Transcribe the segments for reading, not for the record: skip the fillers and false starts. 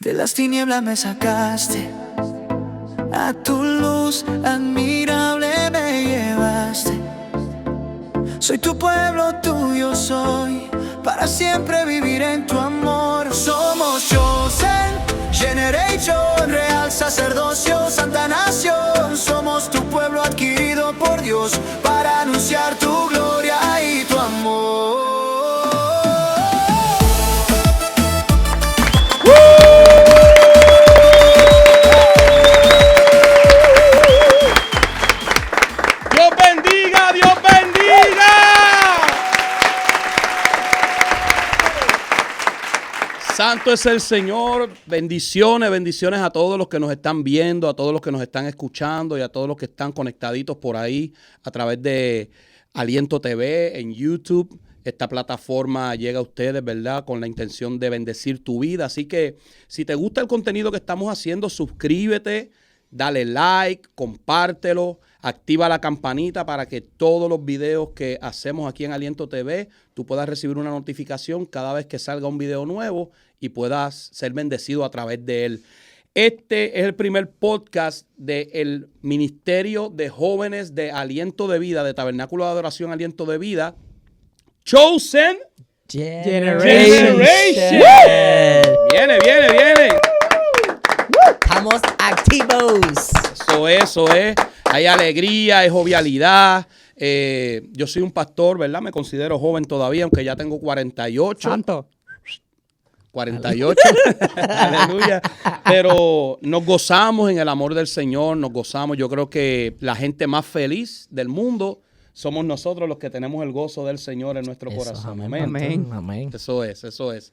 De las tinieblas me sacaste, a tu luz admirable me llevaste. Soy tu pueblo, tuyo soy, para siempre vivir en tu amor. Somos Chosen Generation, real sacerdocio, santa nación. Somos tu pueblo adquirido por Dios, para anunciar tu gloria y tu amor. ¡Dios bendiga! ¡Dios bendiga! Santo es el Señor. Bendiciones, bendiciones a todos los que nos están viendo, a todos los que nos están escuchando y a todos los que están conectaditos por ahí a través de Aliento TV en YouTube. Esta plataforma llega a ustedes, ¿verdad?, con la intención de bendecir tu vida. Así que si te gusta el contenido que estamos haciendo, suscríbete, dale like, compártelo, activa la campanita para que todos los videos que hacemos aquí en Aliento TV, tú puedas recibir una notificación cada vez que salga un video nuevo y puedas ser bendecido a través de él. Este es el primer podcast del Ministerio de Jóvenes de Aliento de Vida, de Tabernáculo de Adoración Aliento de Vida, Chosen Generation. Viene. Estamos activos. Eso es. Hay alegría, hay jovialidad. Yo soy un pastor, ¿verdad? Me considero joven todavía, aunque ya tengo 48. Santo. 48. Aleluya. Pero nos gozamos en el amor del Señor, nos gozamos. Yo creo que la gente más feliz del mundo somos nosotros los que tenemos el gozo del Señor en nuestro corazón. Amén. Eso es.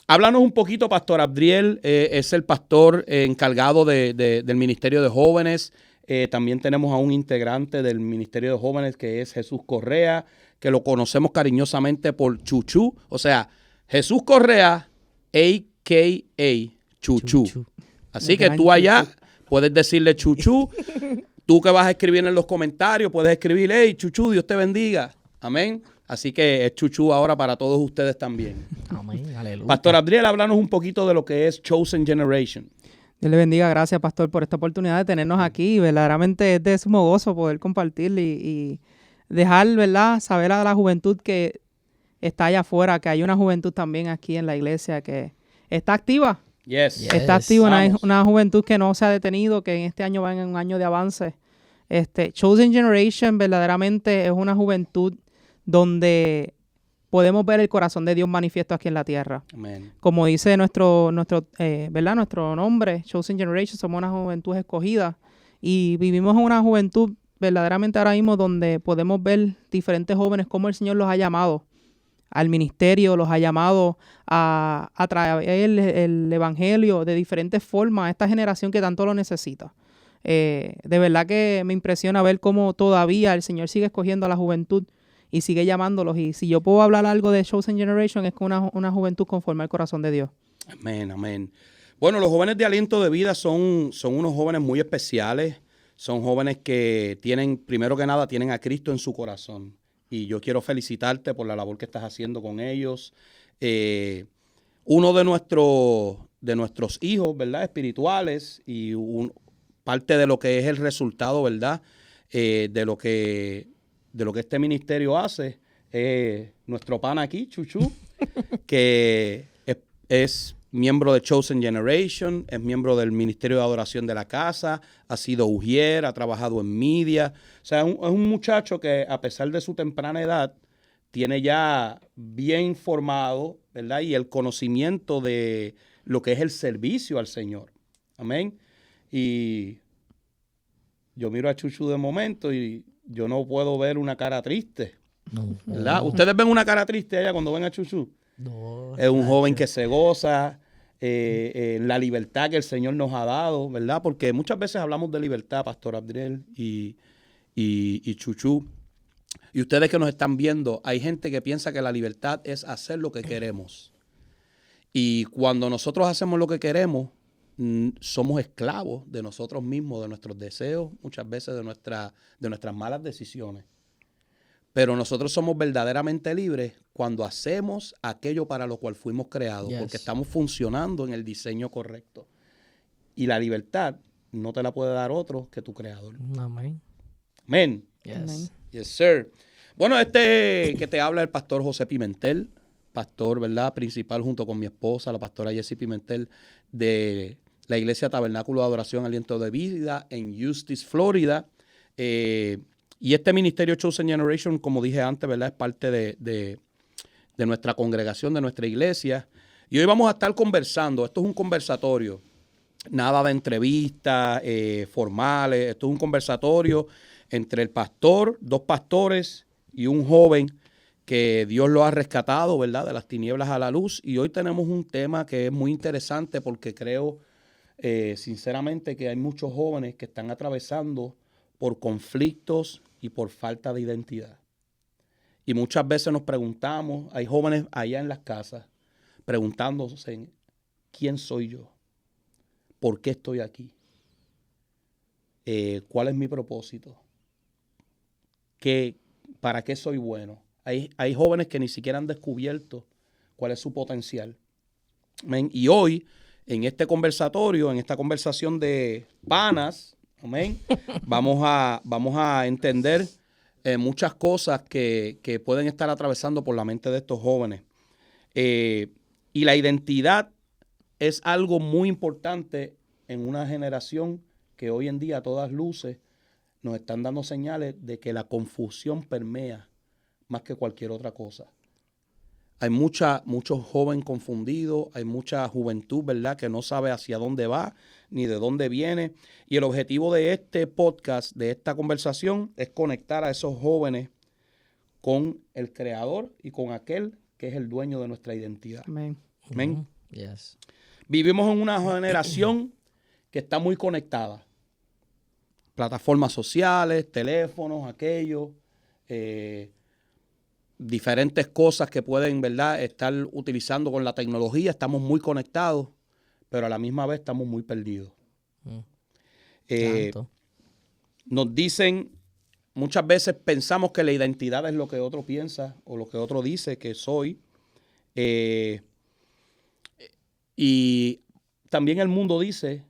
Háblanos un poquito, Pastor Abdiel. Es el pastor encargado del Ministerio de Jóvenes. También tenemos a un integrante del Ministerio de Jóvenes que es Jesús Correa, que lo conocemos cariñosamente por Chuchu. O sea, Jesús Correa, a.k.a. Chuchu. Así que tú allá puedes decirle Chuchu. Tú que vas a escribir en los comentarios, puedes escribir, hey, Chuchu, Dios te bendiga. Amén. Así que es Chuchu ahora para todos ustedes también. Amén, aleluya. Pastor Abdiel, háblanos un poquito de lo que es Chosen Generation. Dios le bendiga, gracias pastor por esta oportunidad de tenernos aquí. Verdaderamente es de sumo gozo poder compartir y dejar, ¿verdad?, saber a la juventud que está allá afuera, que hay una juventud también aquí en la iglesia que está activa. Yes. Está activa, Vamos. una juventud que no se ha detenido, que en este año va en un año de avance. Chosen Generation verdaderamente es una juventud donde podemos ver el corazón de Dios manifiesto aquí en la tierra. Amén. Como dice nuestro nombre, Chosen Generation, somos una juventud escogida y vivimos en una juventud verdaderamente ahora mismo donde podemos ver diferentes jóvenes cómo el Señor los ha llamado al ministerio, los ha llamado a traer el evangelio de diferentes formas a esta generación que tanto lo necesita. De verdad que me impresiona ver cómo todavía el Señor sigue escogiendo a la juventud y sigue llamándolos. Y si yo puedo hablar algo de Chosen Generation es con una juventud conforme al corazón de Dios. Amén. Bueno, los jóvenes de Aliento de Vida son unos jóvenes muy especiales. Son jóvenes que tienen, primero que nada, tienen a Cristo en su corazón. Y yo quiero felicitarte por la labor que estás haciendo con ellos. Uno de nuestros hijos, ¿verdad?, espirituales, y parte de lo que es el resultado, ¿verdad?, de lo que este ministerio hace, nuestro pana aquí, Chuchu, que es miembro de Chosen Generation, es miembro del Ministerio de Adoración de la Casa, ha sido ujier, ha trabajado en media. O sea, es un muchacho que a pesar de su temprana edad, tiene ya bien formado, ¿verdad?, y el conocimiento de lo que es el servicio al Señor. Amén. Y yo miro a Chuchu de momento y yo no puedo ver una cara triste, ¿verdad? ¿Ustedes ven una cara triste allá cuando ven a Chuchu? No, Es un joven que se goza, la libertad que el Señor nos ha dado, ¿verdad? Porque muchas veces hablamos de libertad, Pastor Abdiel y Chuchu. Y ustedes que nos están viendo, hay gente que piensa que la libertad es hacer lo que queremos. Y cuando nosotros hacemos lo que queremos, somos esclavos de nosotros mismos, de nuestros deseos, muchas veces de nuestras malas decisiones. Pero nosotros somos verdaderamente libres cuando hacemos aquello para lo cual fuimos creados, Yes. porque estamos funcionando en el diseño correcto. Y la libertad no te la puede dar otro que tu creador. Amén. Amén. Yes. Amén. Yes, sir. Bueno, que te habla el pastor José Pimentel, pastor, ¿verdad? Principal junto con mi esposa, la pastora Jessie Pimentel, de la Iglesia Tabernáculo de Adoración Aliento de Vida en Eustis, Florida. Y este ministerio Chosen Generation, como dije antes, ¿verdad? Es parte de nuestra congregación, de nuestra iglesia. Y hoy vamos a estar conversando. Esto es un conversatorio. Nada de entrevistas formales. Esto es un conversatorio entre el pastor, 2 pastores y un joven que Dios lo ha rescatado, ¿verdad? De las tinieblas a la luz. Y hoy tenemos un tema que es muy interesante porque creo, sinceramente, que hay muchos jóvenes que están atravesando por conflictos y por falta de identidad. Y muchas veces nos preguntamos, hay jóvenes allá en las casas, preguntándose, ¿quién soy yo? ¿Por qué estoy aquí? ¿Cuál es mi propósito? ¿Para qué soy bueno? Hay jóvenes que ni siquiera han descubierto cuál es su potencial. Amén. Y hoy, en este conversatorio, en esta conversación de panas, amén, vamos a entender muchas cosas que pueden estar atravesando por la mente de estos jóvenes. Y la identidad es algo muy importante en una generación que hoy en día a todas luces nos están dando señales de que la confusión permea más que cualquier otra cosa. Hay muchos jóvenes confundidos, hay mucha juventud, ¿verdad?, que no sabe hacia dónde va ni de dónde viene. Y el objetivo de este podcast, de esta conversación, es conectar a esos jóvenes con el Creador y con aquel que es el dueño de nuestra identidad. Amén. Amén. Yes. Vivimos en una generación que está muy conectada. Plataformas sociales, teléfonos, aquello, diferentes cosas que pueden, ¿verdad?, estar utilizando con la tecnología. Estamos muy conectados, pero a la misma vez estamos muy perdidos. Tanto. Nos dicen, muchas veces pensamos que la identidad es lo que otro piensa o lo que otro dice que soy. Y también el mundo dice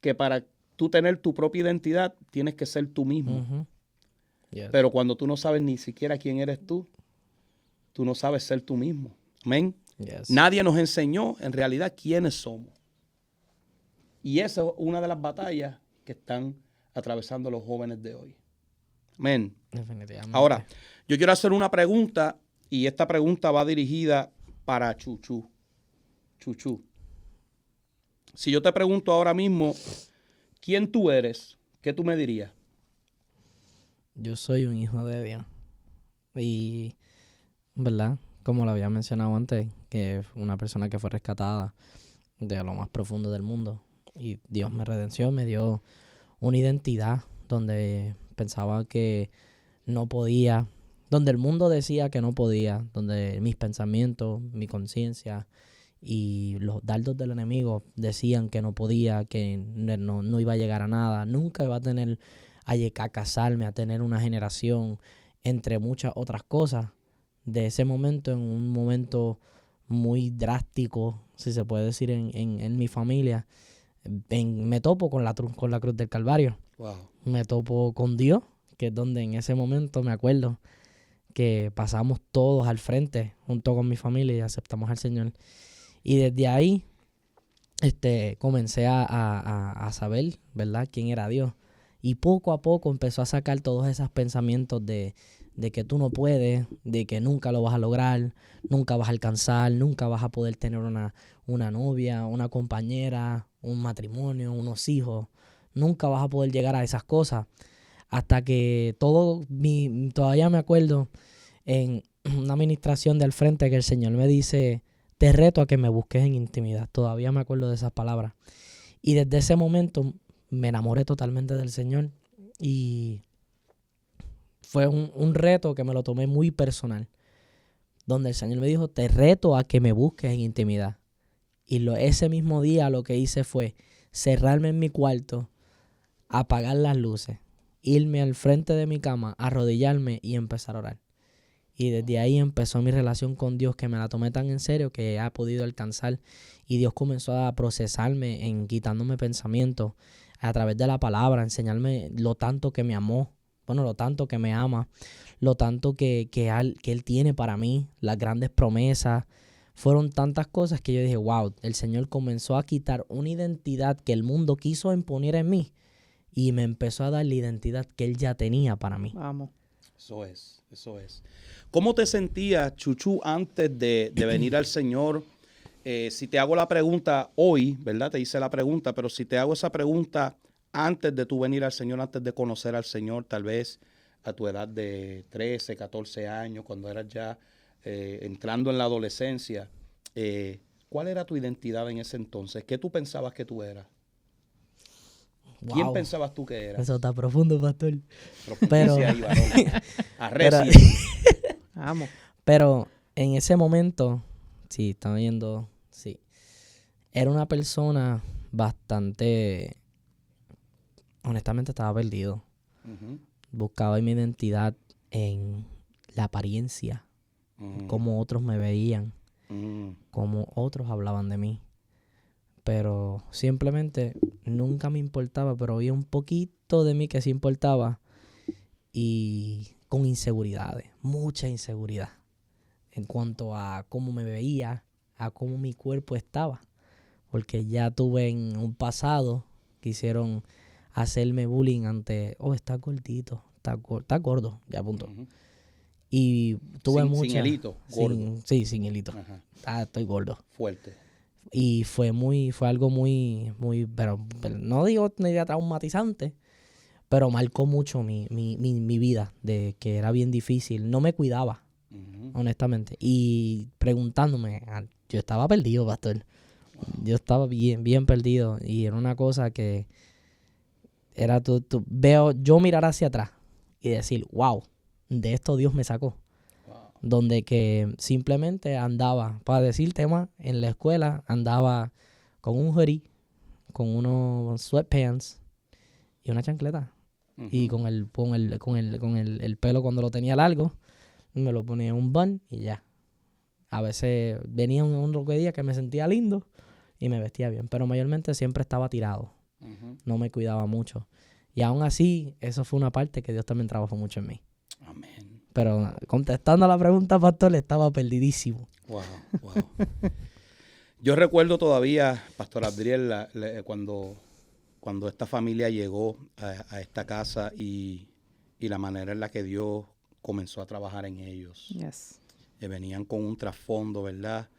que para tú tener tu propia identidad tienes que ser tú mismo. Ujú. Yes. Pero cuando tú no sabes ni siquiera quién eres tú no sabes ser tú mismo. Amén. Yes. Nadie nos enseñó en realidad quiénes somos. Y esa es una de las batallas que están atravesando los jóvenes de hoy. Amén. Definitivamente. Ahora, yo quiero hacer una pregunta y esta pregunta va dirigida para Chuchu. Chuchu. Si yo te pregunto ahora mismo, ¿quién tú eres? ¿Qué tú me dirías? Yo soy un hijo de Dios. Y, ¿verdad? Como lo había mencionado antes, que es una persona que fue rescatada de lo más profundo del mundo. Y Dios me redenció, me dio una identidad donde pensaba que no podía, donde el mundo decía que no podía, donde mis pensamientos, mi conciencia y los dardos del enemigo decían que no podía, que no iba a llegar a nada, nunca iba a tener a casarme, a tener una generación, entre muchas otras cosas. De ese momento, en un momento muy drástico, si se puede decir, en mi familia, me topo con la cruz del Calvario. Wow. Me topo con Dios, que es donde en ese momento me acuerdo que pasamos todos al frente junto con mi familia y aceptamos al Señor. Y desde ahí comencé a saber, ¿verdad?, quién era Dios. Y poco a poco empezó a sacar todos esos pensamientos de que tú no puedes, de que nunca lo vas a lograr, nunca vas a alcanzar, nunca vas a poder tener una novia, una compañera, un matrimonio, unos hijos. Nunca vas a poder llegar a esas cosas. Hasta que todavía me acuerdo en una administración del frente que el Señor me dice, te reto a que me busques en intimidad. Todavía me acuerdo de esas palabras. Y desde ese momento me enamoré totalmente del Señor. Y fue un reto que me lo tomé muy personal. Donde el Señor me dijo, te reto a que me busques en intimidad. Y ese mismo día lo que hice fue cerrarme en mi cuarto, apagar las luces irme al frente de mi cama, arrodillarme y empezar a orar. Y desde ahí empezó mi relación con Dios, que me la tomé tan en serio que he podido alcanzar. Y Dios comenzó a procesarme en quitándome pensamientos a través de la palabra, enseñarme lo tanto que me amó, bueno, lo tanto que me ama, lo tanto que Él tiene para mí, las grandes promesas. Fueron tantas cosas que yo dije, wow, el Señor comenzó a quitar una identidad que el mundo quiso imponer en mí y me empezó a dar la identidad que Él ya tenía para mí. Vamos. Eso es, eso es. ¿Cómo te sentías, Chuchu, antes de venir al Señor? Si te hago la pregunta hoy, ¿verdad? Te hice la pregunta, pero si te hago esa pregunta antes de tú venir al Señor, antes de conocer al Señor, tal vez a tu edad de 13, 14 años, cuando eras ya entrando en la adolescencia, ¿cuál era tu identidad en ese entonces? ¿Qué tú pensabas que tú eras? Wow. ¿Quién pensabas tú que eras? Eso está profundo, pastor. Profundicia ahí, varón. Pero, Vamos. pero en ese momento, sí, estaba viendo, sí. Era una persona bastante, honestamente estaba perdido. Ujú, Buscaba mi identidad en la apariencia, ujú, cómo otros me veían, ujú. cómo otros hablaban de mí. Pero simplemente nunca me importaba, pero había un poquito de mí que sí importaba. Y con inseguridades, mucha inseguridad en cuanto a cómo me veía, a cómo mi cuerpo estaba. Porque ya tuve en un pasado, quisieron hacerme bullying ante, está gordito, está gordo, ya punto. Ujú. Y tuve Sin mucha... hilito, gordo. Sí, sin hilito. Ajá, Estoy gordo. fuerte. Y fue algo muy, pero no digo ni de traumatizante, pero marcó mucho mi vida, de que era bien difícil. No me cuidaba, Ujú. honestamente. Y preguntándome, yo estaba perdido, pastor. Yo estaba bien perdido. Y era una cosa que era veo yo mirar hacia atrás y decir, wow, de esto Dios me sacó. Wow. Donde que simplemente andaba, para decirte más, en la escuela andaba con un hoodie, con unos sweatpants y una chancleta. Ujú. Y con el pelo cuando lo tenía largo, me lo ponía en un bun y ya. A veces venía un día que me sentía lindo y me vestía bien, pero mayormente siempre estaba tirado. Ujú. No me cuidaba mucho. Y aún así, eso fue una parte que Dios también trabajó mucho en mí. Amén. Pero contestando a la pregunta, pastor, estaba perdidísimo. Wow, wow. Yo recuerdo todavía, Pastor Abdiel, cuando esta familia llegó a esta casa y la manera en la que Dios comenzó a trabajar en ellos. Yes. Venían con un trasfondo, ¿verdad?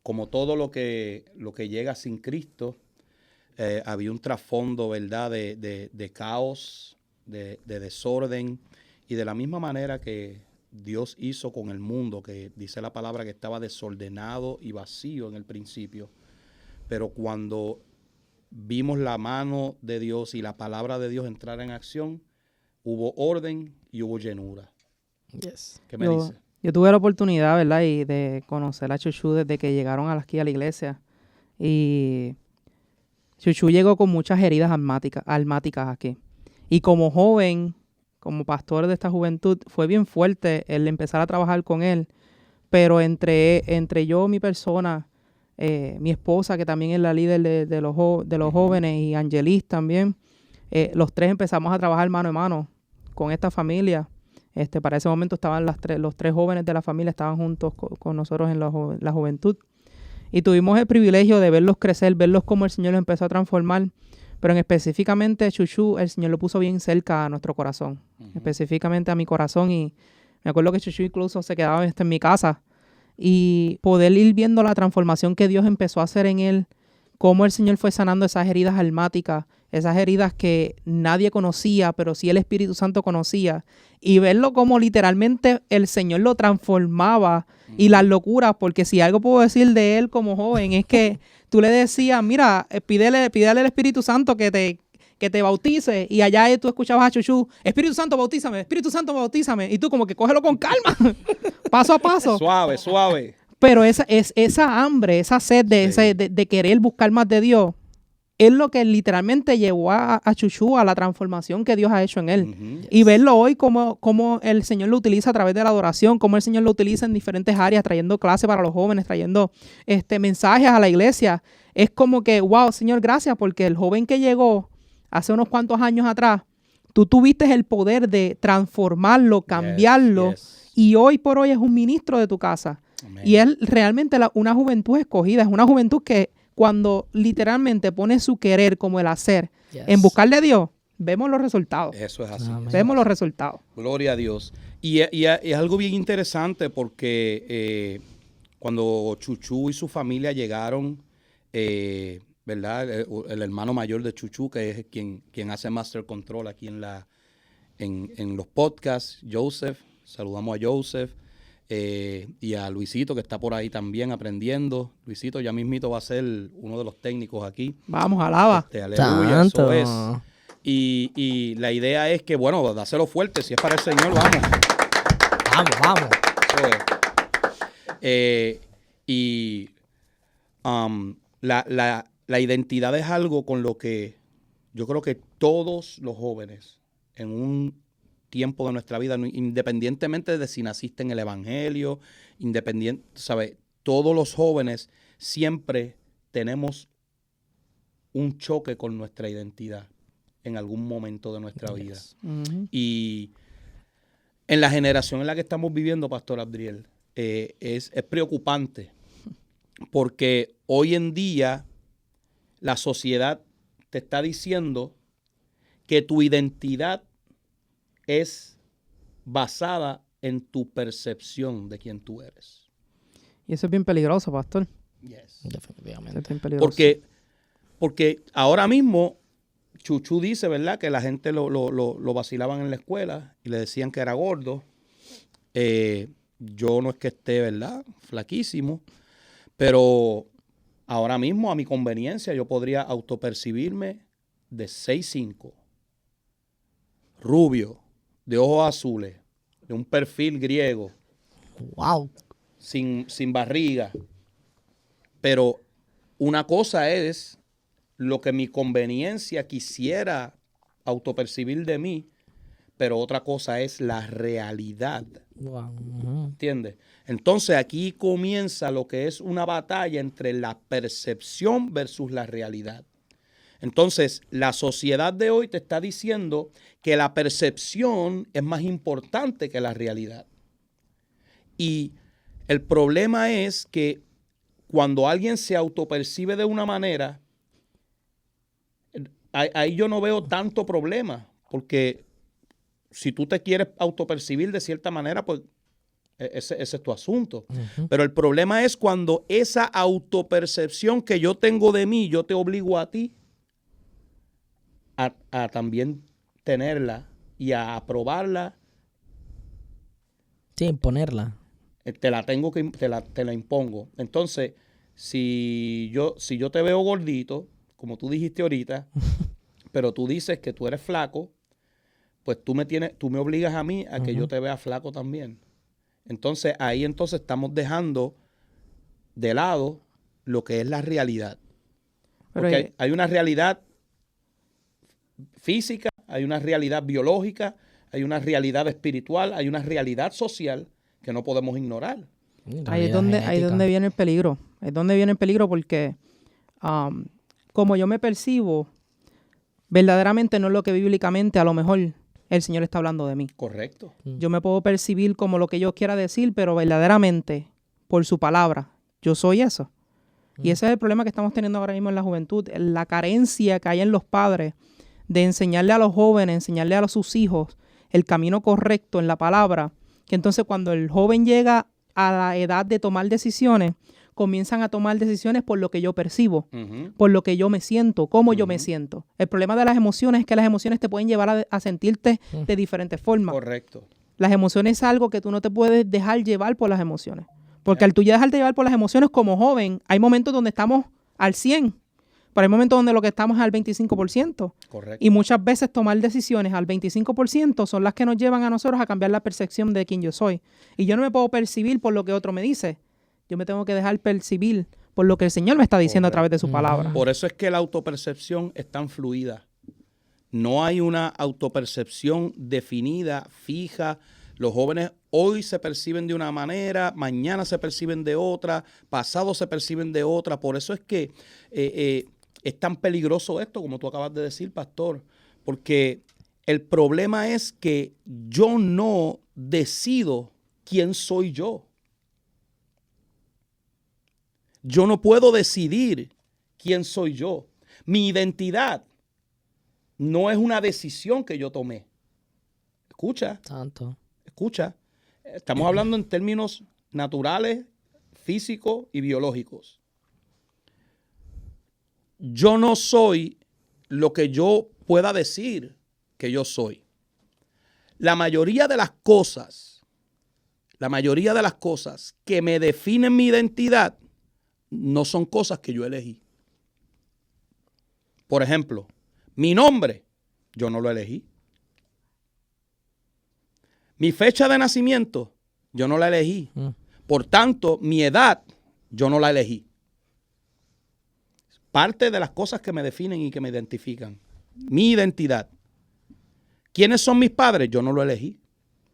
Como todo lo que llega sin Cristo, había un trasfondo, ¿verdad? De caos, de desorden, y de la misma manera que Dios hizo con el mundo, que dice la palabra que estaba desordenado y vacío en el principio, pero cuando vimos la mano de Dios y la palabra de Dios entrar en acción, hubo orden y hubo llenura. Yes. ¿Qué me dice? Yo tuve la oportunidad, ¿verdad? Y de conocer a Chuchu desde que llegaron aquí a la iglesia. Y Chuchu llegó con muchas heridas almáticas aquí. Y como joven, como pastor de esta juventud, fue bien fuerte el empezar a trabajar con él. Pero entre yo, mi persona, mi esposa, que también es la líder de los jóvenes, y Angelis también, los tres empezamos a trabajar mano a mano con esta familia. Para ese momento estaban los tres jóvenes de la familia, estaban juntos con nosotros en la juventud. Y tuvimos el privilegio de verlos crecer, verlos cómo el Señor los empezó a transformar. Pero específicamente Chuchu, el Señor lo puso bien cerca a nuestro corazón. Ujú. Específicamente a mi corazón. Y me acuerdo que Chuchu incluso se quedaba en mi casa. Y poder ir viendo la transformación que Dios empezó a hacer en él. Cómo el Señor fue sanando esas heridas almáticas. Esas heridas que nadie conocía, pero sí el Espíritu Santo conocía. Y verlo como literalmente el Señor lo transformaba. Y las locuras, porque si algo puedo decir de él como joven es que tú le decías, mira, pídele al Espíritu Santo que te bautice. Y allá tú escuchabas a Chuchu, Espíritu Santo, bautízame, Espíritu Santo, bautízame. Y tú como que cógelo con calma, paso a paso. Suave, suave. Pero esa hambre, esa sed de querer buscar más de Dios, es lo que literalmente llevó a Chuchu a la transformación que Dios ha hecho en él. Ujú. Y verlo hoy como el Señor lo utiliza a través de la adoración, como el Señor lo utiliza en diferentes áreas, trayendo clases para los jóvenes, trayendo mensajes a la iglesia. Es como que, wow, Señor, gracias, porque el joven que llegó hace unos cuantos años atrás, tú tuviste el poder de transformarlo, cambiarlo, Yes. y hoy por hoy es un ministro de tu casa. Amén. Y es realmente una juventud escogida, es una juventud que cuando literalmente pone su querer como el hacer Yes. en buscarle a Dios, vemos los resultados. Eso es así. Amén. Vemos los resultados. Gloria a Dios. Y es algo bien interesante porque cuando Chuchu y su familia llegaron, ¿verdad? El hermano mayor de Chuchu, que es quien hace Master Control aquí en los podcasts, Joseph, saludamos a Joseph, y a Luisito, que está por ahí también aprendiendo. Luisito ya mismito va a ser uno de los técnicos aquí. Vamos, alaba. Aleluya, eso Santo. es. Y la idea es que, bueno, dáselo fuerte, si es para el Señor, vamos. Vamos, vamos. Eso es. La identidad es algo con lo que yo creo que todos los jóvenes en un tiempo de nuestra vida, independientemente de si naciste en el evangelio, ¿sabes? Todos los jóvenes siempre tenemos un choque con nuestra identidad en algún momento de nuestra vida. Ujú. Y en la generación en la que estamos viviendo, Pastor Abdiel, es preocupante porque hoy en día la sociedad te está diciendo que tu identidad es basada en tu percepción de quién tú eres. Y eso es bien peligroso, pastor. Yes. Definitivamente. Es bien peligroso. Porque ahora mismo Chuchu dice, ¿verdad?, que la gente lo vacilaban en la escuela y le decían que era gordo. Yo no es que esté, ¿verdad?, flaquísimo, pero ahora mismo a mi conveniencia yo podría autopercibirme de 6'5", rubio, de ojos azules, de un perfil griego, Wow. sin barriga. Pero una cosa es lo que mi conveniencia quisiera autopercibir de mí, pero otra cosa es la realidad. Wow. Ujú. ¿Entiendes? Entonces aquí comienza lo que es una batalla entre la percepción versus la realidad. Entonces, la sociedad de hoy te está diciendo que la percepción es más importante que la realidad. Y el problema es que cuando alguien se autopercibe de una manera, ahí yo no veo tanto problema, porque si tú te quieres autopercibir de cierta manera, pues ese es tu asunto. Ujú. Pero el problema es cuando esa autopercepción que yo tengo de mí, yo te obligo a ti a también tenerla y a aprobarla. Sí, imponerla. Te la impongo. Entonces, si yo te veo gordito, como tú dijiste ahorita, pero tú dices que tú eres flaco, pues tú me obligas a mí a que yo te vea flaco también. Entonces, ahí estamos dejando de lado lo que es la realidad. Pero Porque hay una realidad física, hay una realidad biológica, hay una realidad espiritual, hay una realidad social que no podemos ignorar. ahí es donde viene el peligro. Es donde viene el peligro porque como yo me percibo, verdaderamente no es lo que bíblicamente a lo mejor el Señor está hablando de mí. Correcto. Yo me puedo percibir como lo que yo quiera decir, pero verdaderamente, por su palabra, yo soy eso. Y ese es el problema que estamos teniendo ahora mismo en la juventud, la carencia que hay en los padres de enseñarle a los jóvenes, enseñarle a sus hijos el camino correcto en la palabra, que entonces cuando el joven llega a la edad de tomar decisiones, comienzan a tomar decisiones por lo que yo percibo, Ujú. por lo que yo me siento, cómo yo me siento. El problema de las emociones es que las emociones te pueden llevar a sentirte de diferentes formas. Correcto. Las emociones es algo que tú no te puedes dejar llevar por las emociones. Porque al tú ya dejarte llevar por las emociones como joven, hay momentos donde estamos al 100, pero hay momentos donde lo que estamos es al 25%. Correcto. Y muchas veces tomar decisiones al 25% son las que nos llevan a nosotros a cambiar la percepción de quién yo soy. Y yo no me puedo percibir por lo que otro me dice. Yo me tengo que dejar percibir por lo que el Señor me está diciendo a través de su palabra. Por eso es que la autopercepción es tan fluida. No hay una autopercepción definida, fija. Los jóvenes hoy se perciben de una manera, mañana se perciben de otra, pasado se perciben de otra. Por eso es que es tan peligroso esto, como tú acabas de decir, pastor, porque el problema es que yo no decido quién soy yo. Yo no puedo decidir quién soy yo. Mi identidad no es una decisión que yo tomé. Escucha. Santo. Escucha. Estamos hablando en términos naturales, físicos y biológicos. Yo no soy lo que yo pueda decir que yo soy. La mayoría de las cosas que me definen mi identidad no son cosas que yo elegí. Por ejemplo, mi nombre, yo no lo elegí. Mi fecha de nacimiento, yo no la elegí. Por tanto, mi edad, yo no la elegí. Parte de las cosas que me definen y que me identifican. Mi identidad. ¿Quiénes son mis padres? Yo no lo elegí.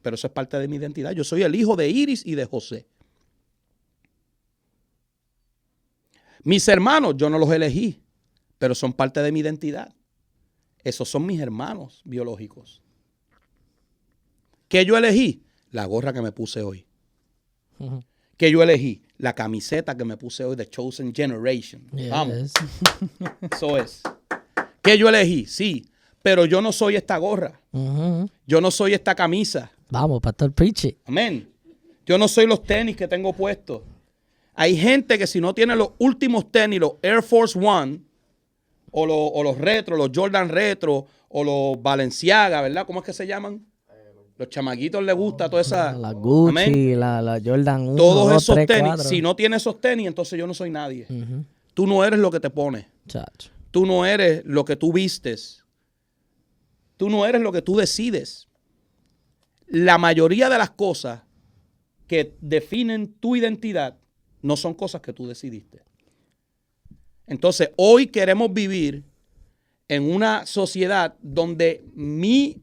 Pero eso es parte de mi identidad. Yo soy el hijo de Iris y de José. Mis hermanos, yo no los elegí, pero son parte de mi identidad. Esos son mis hermanos biológicos. ¿Qué yo elegí? La gorra que me puse hoy. ¿Qué yo elegí? La camiseta que me puse hoy de Chosen Generation. Yes. Vamos. Eso es. ¿Qué yo elegí? Sí, pero yo no soy esta gorra. Yo no soy esta camisa. Vamos, pastor, preach it. Amén. Yo no soy los tenis que tengo puestos. Hay gente que si no tiene los últimos tenis, los Air Force One, o los retro, los Jordan retro, o los Balenciaga, ¿verdad? ¿Cómo es que se llaman? Los chamaquitos les gusta toda esa... La Gucci, amén. la Jordan 1, Todos 2, esos 3, tenis. 4. Si no tienes esos tenis, entonces yo no soy nadie. Tú no eres lo que te pones. Chacho. Tú no eres lo que tú vistes. Tú no eres lo que tú decides. La mayoría de las cosas que definen tu identidad no son cosas que tú decidiste. Entonces, hoy queremos vivir en una sociedad donde mi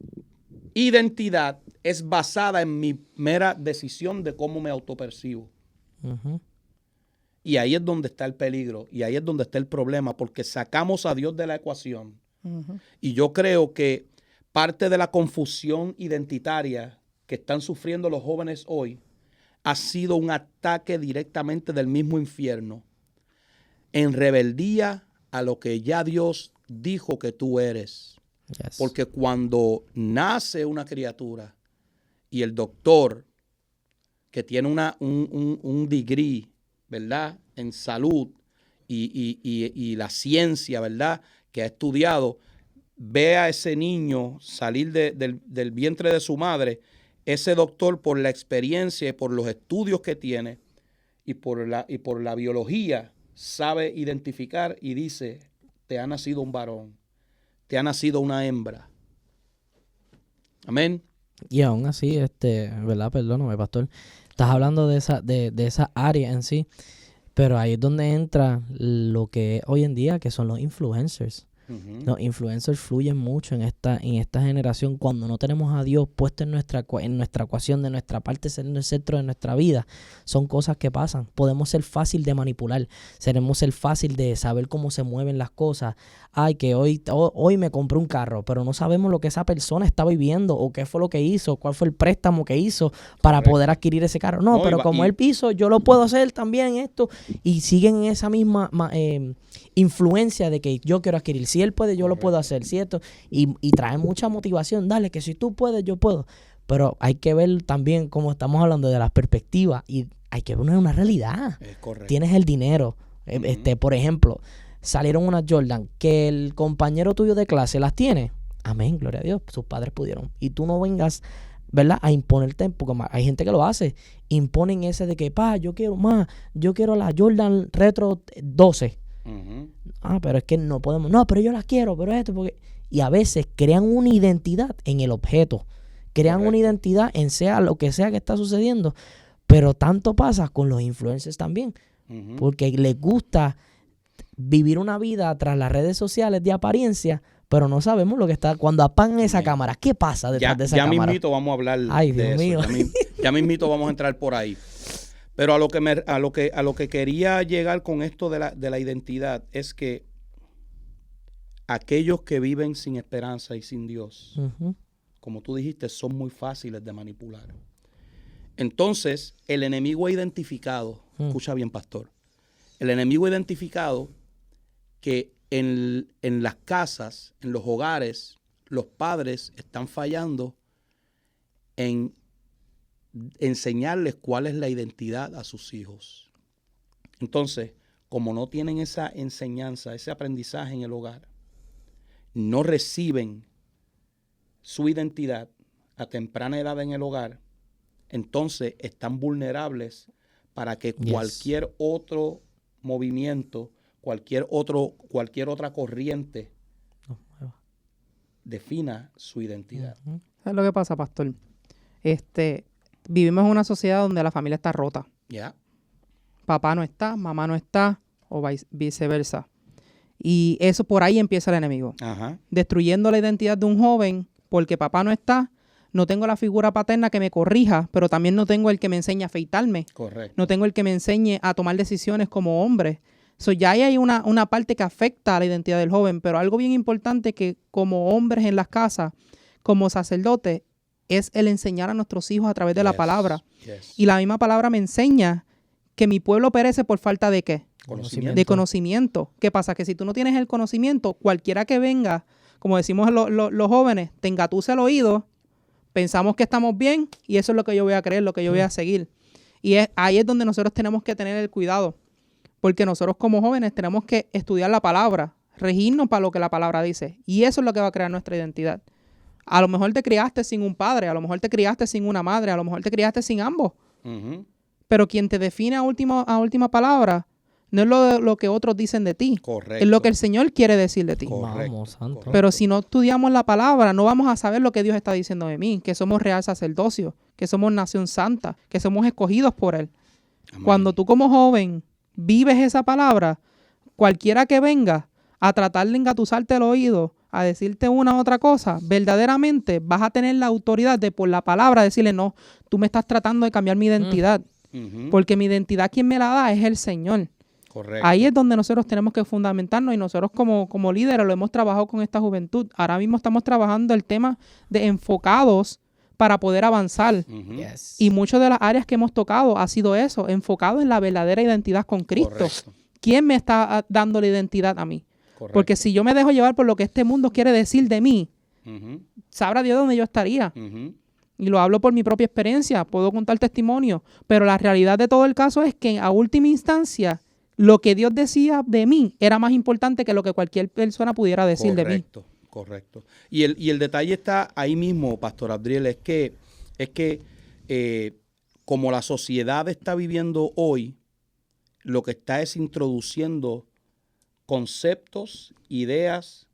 identidad es basada en mi mera decisión de cómo me autopercibo. Y ahí es donde está el peligro, y ahí es donde está el problema, porque sacamos a Dios de la ecuación. Y yo creo que parte de la confusión identitaria que están sufriendo los jóvenes hoy ha sido un ataque directamente del mismo infierno, en rebeldía a lo que ya Dios dijo que tú eres. Yes. Porque cuando nace una criatura y el doctor que tiene un degree, ¿verdad?, en salud y la ciencia, ¿verdad?, que ha estudiado, ve a ese niño salir del vientre de su madre, ese doctor, por la experiencia y por los estudios que tiene y por la biología, sabe identificar y dice: te ha nacido un varón, te ha nacido una hembra. Amén. Y aún así, ¿verdad? Perdóname, pastor. Estás hablando de esa área en sí, pero ahí es donde entra lo que es hoy en día, que son los influencers. Los influencers fluyen mucho en esta generación cuando no tenemos a Dios puesto en nuestra ecuación, de nuestra parte, ser en el centro de nuestra vida. Son cosas que pasan. Podemos ser fácil de manipular. Seremos ser fácil de saber cómo se mueven las cosas. Ay, que hoy me compré un carro, pero no sabemos lo que esa persona está viviendo o qué fue lo que hizo, cuál fue el préstamo que hizo para poder adquirir ese carro. No, pero como él hizo, yo lo puedo hacer también esto. Y siguen en esa misma influencia de que yo quiero adquirir. Si él puede, yo lo puedo hacer, ¿cierto? Y trae mucha motivación. Dale, que si tú puedes, yo puedo. Pero hay que ver también, como estamos hablando de las perspectivas, y hay que ver una realidad. Es correcto. Tienes el dinero. Por ejemplo, salieron unas Jordan que el compañero tuyo de clase las tiene. Amén, gloria a Dios. Sus padres pudieron. Y tú no vengas, ¿verdad?, a imponerte, porque hay gente que lo hace. Imponen ese de que, yo quiero la Jordan Retro 12. Pero es que no podemos. No, pero yo las quiero, pero esto, porque... Y a veces crean una identidad en el objeto. Crean una identidad en sea lo que sea que está sucediendo. Pero tanto pasa con los influencers también. Ujú. porque les gusta vivir una vida tras las redes sociales de apariencia, pero no sabemos lo que está. Cuando apagan esa Amén. cámara, ¿qué pasa detrás de esa Ya cámara? mismito vamos a hablar Ay, de Dios eso. mío. Ya mismito vamos a entrar por ahí. Pero a lo que quería llegar con esto de la identidad es que aquellos que viven sin esperanza y sin Dios, Ujú. como tú dijiste, son muy fáciles de manipular. Entonces, el enemigo ha identificado, escucha bien, pastor, el enemigo ha identificado que en las casas, en los hogares, los padres están fallando en enseñarles cuál es la identidad a sus hijos. Entonces, como no tienen esa enseñanza, ese aprendizaje en el hogar, no reciben su identidad a temprana edad en el hogar, entonces están vulnerables para que Yes. cualquier otro movimiento, cualquier otra corriente defina su identidad. Ujú. ¿Sabes lo que pasa, pastor? Vivimos en una sociedad donde la familia está rota. ¿Ya? Papá no está, mamá no está, o viceversa. Y eso por ahí empieza el enemigo. Ajá. Destruyendo la identidad de un joven porque papá no está, no tengo la figura paterna que me corrija, pero también no tengo el que me enseñe a afeitarme, Correcto. no tengo el que me enseñe a tomar decisiones como hombre. Ya ahí hay una parte que afecta a la identidad del joven, pero algo bien importante que como hombres en las casas, como sacerdotes, es el enseñar a nuestros hijos a través de la Yes, palabra. yes. Y la misma palabra me enseña que mi pueblo perece por falta de ¿qué? Conocimiento. De conocimiento. ¿Qué pasa? Que si tú no tienes el conocimiento, cualquiera que venga, como decimos los jóvenes, te engatuse el oído, pensamos que estamos bien y eso es lo que yo voy a creer, lo que yo voy a seguir. Y ahí es donde nosotros tenemos que tener el cuidado, porque nosotros como jóvenes tenemos que estudiar la palabra, regirnos para lo que la palabra dice. Y eso es lo que va a crear nuestra identidad. A lo mejor te criaste sin un padre, a lo mejor te criaste sin una madre, a lo mejor te criaste sin ambos. Ujú. Pero quien te define a última palabra no es lo que otros dicen de ti. Correcto. Es lo que el Señor quiere decir de ti. Correcto, Vamos, santo. correcto. Pero si no estudiamos la palabra, no vamos a saber lo que Dios está diciendo de mí, que somos real sacerdocio, que somos nación santa, que somos escogidos por Él. Amén. Cuando tú como joven vives esa palabra, cualquiera que venga a tratar de engatusarte el oído, a decirte una u otra cosa, verdaderamente vas a tener la autoridad de por la palabra decirle, no, tú me estás tratando de cambiar mi identidad, Ujú. porque mi identidad quien me la da es el Señor. Correcto. Ahí es donde nosotros tenemos que fundamentarnos y nosotros como líderes lo hemos trabajado con esta juventud. Ahora mismo estamos trabajando el tema de enfocados para poder avanzar. Ujú. Yes. Y muchas de las áreas que hemos tocado ha sido eso, enfocado en la verdadera identidad con Cristo. Correcto. ¿Quién me está dando la identidad a mí? Correcto. Porque si yo me dejo llevar por lo que este mundo quiere decir de mí, Ujú. sabrá Dios dónde yo estaría. Ujú. Y lo hablo por mi propia experiencia, puedo contar testimonio, pero la realidad de todo el caso es que a última instancia lo que Dios decía de mí era más importante que lo que cualquier persona pudiera decir de mí. Correcto, correcto. Y el detalle está ahí mismo, Pastor Abdiel, es que como la sociedad está viviendo hoy, lo que está es introduciendo conceptos, ideas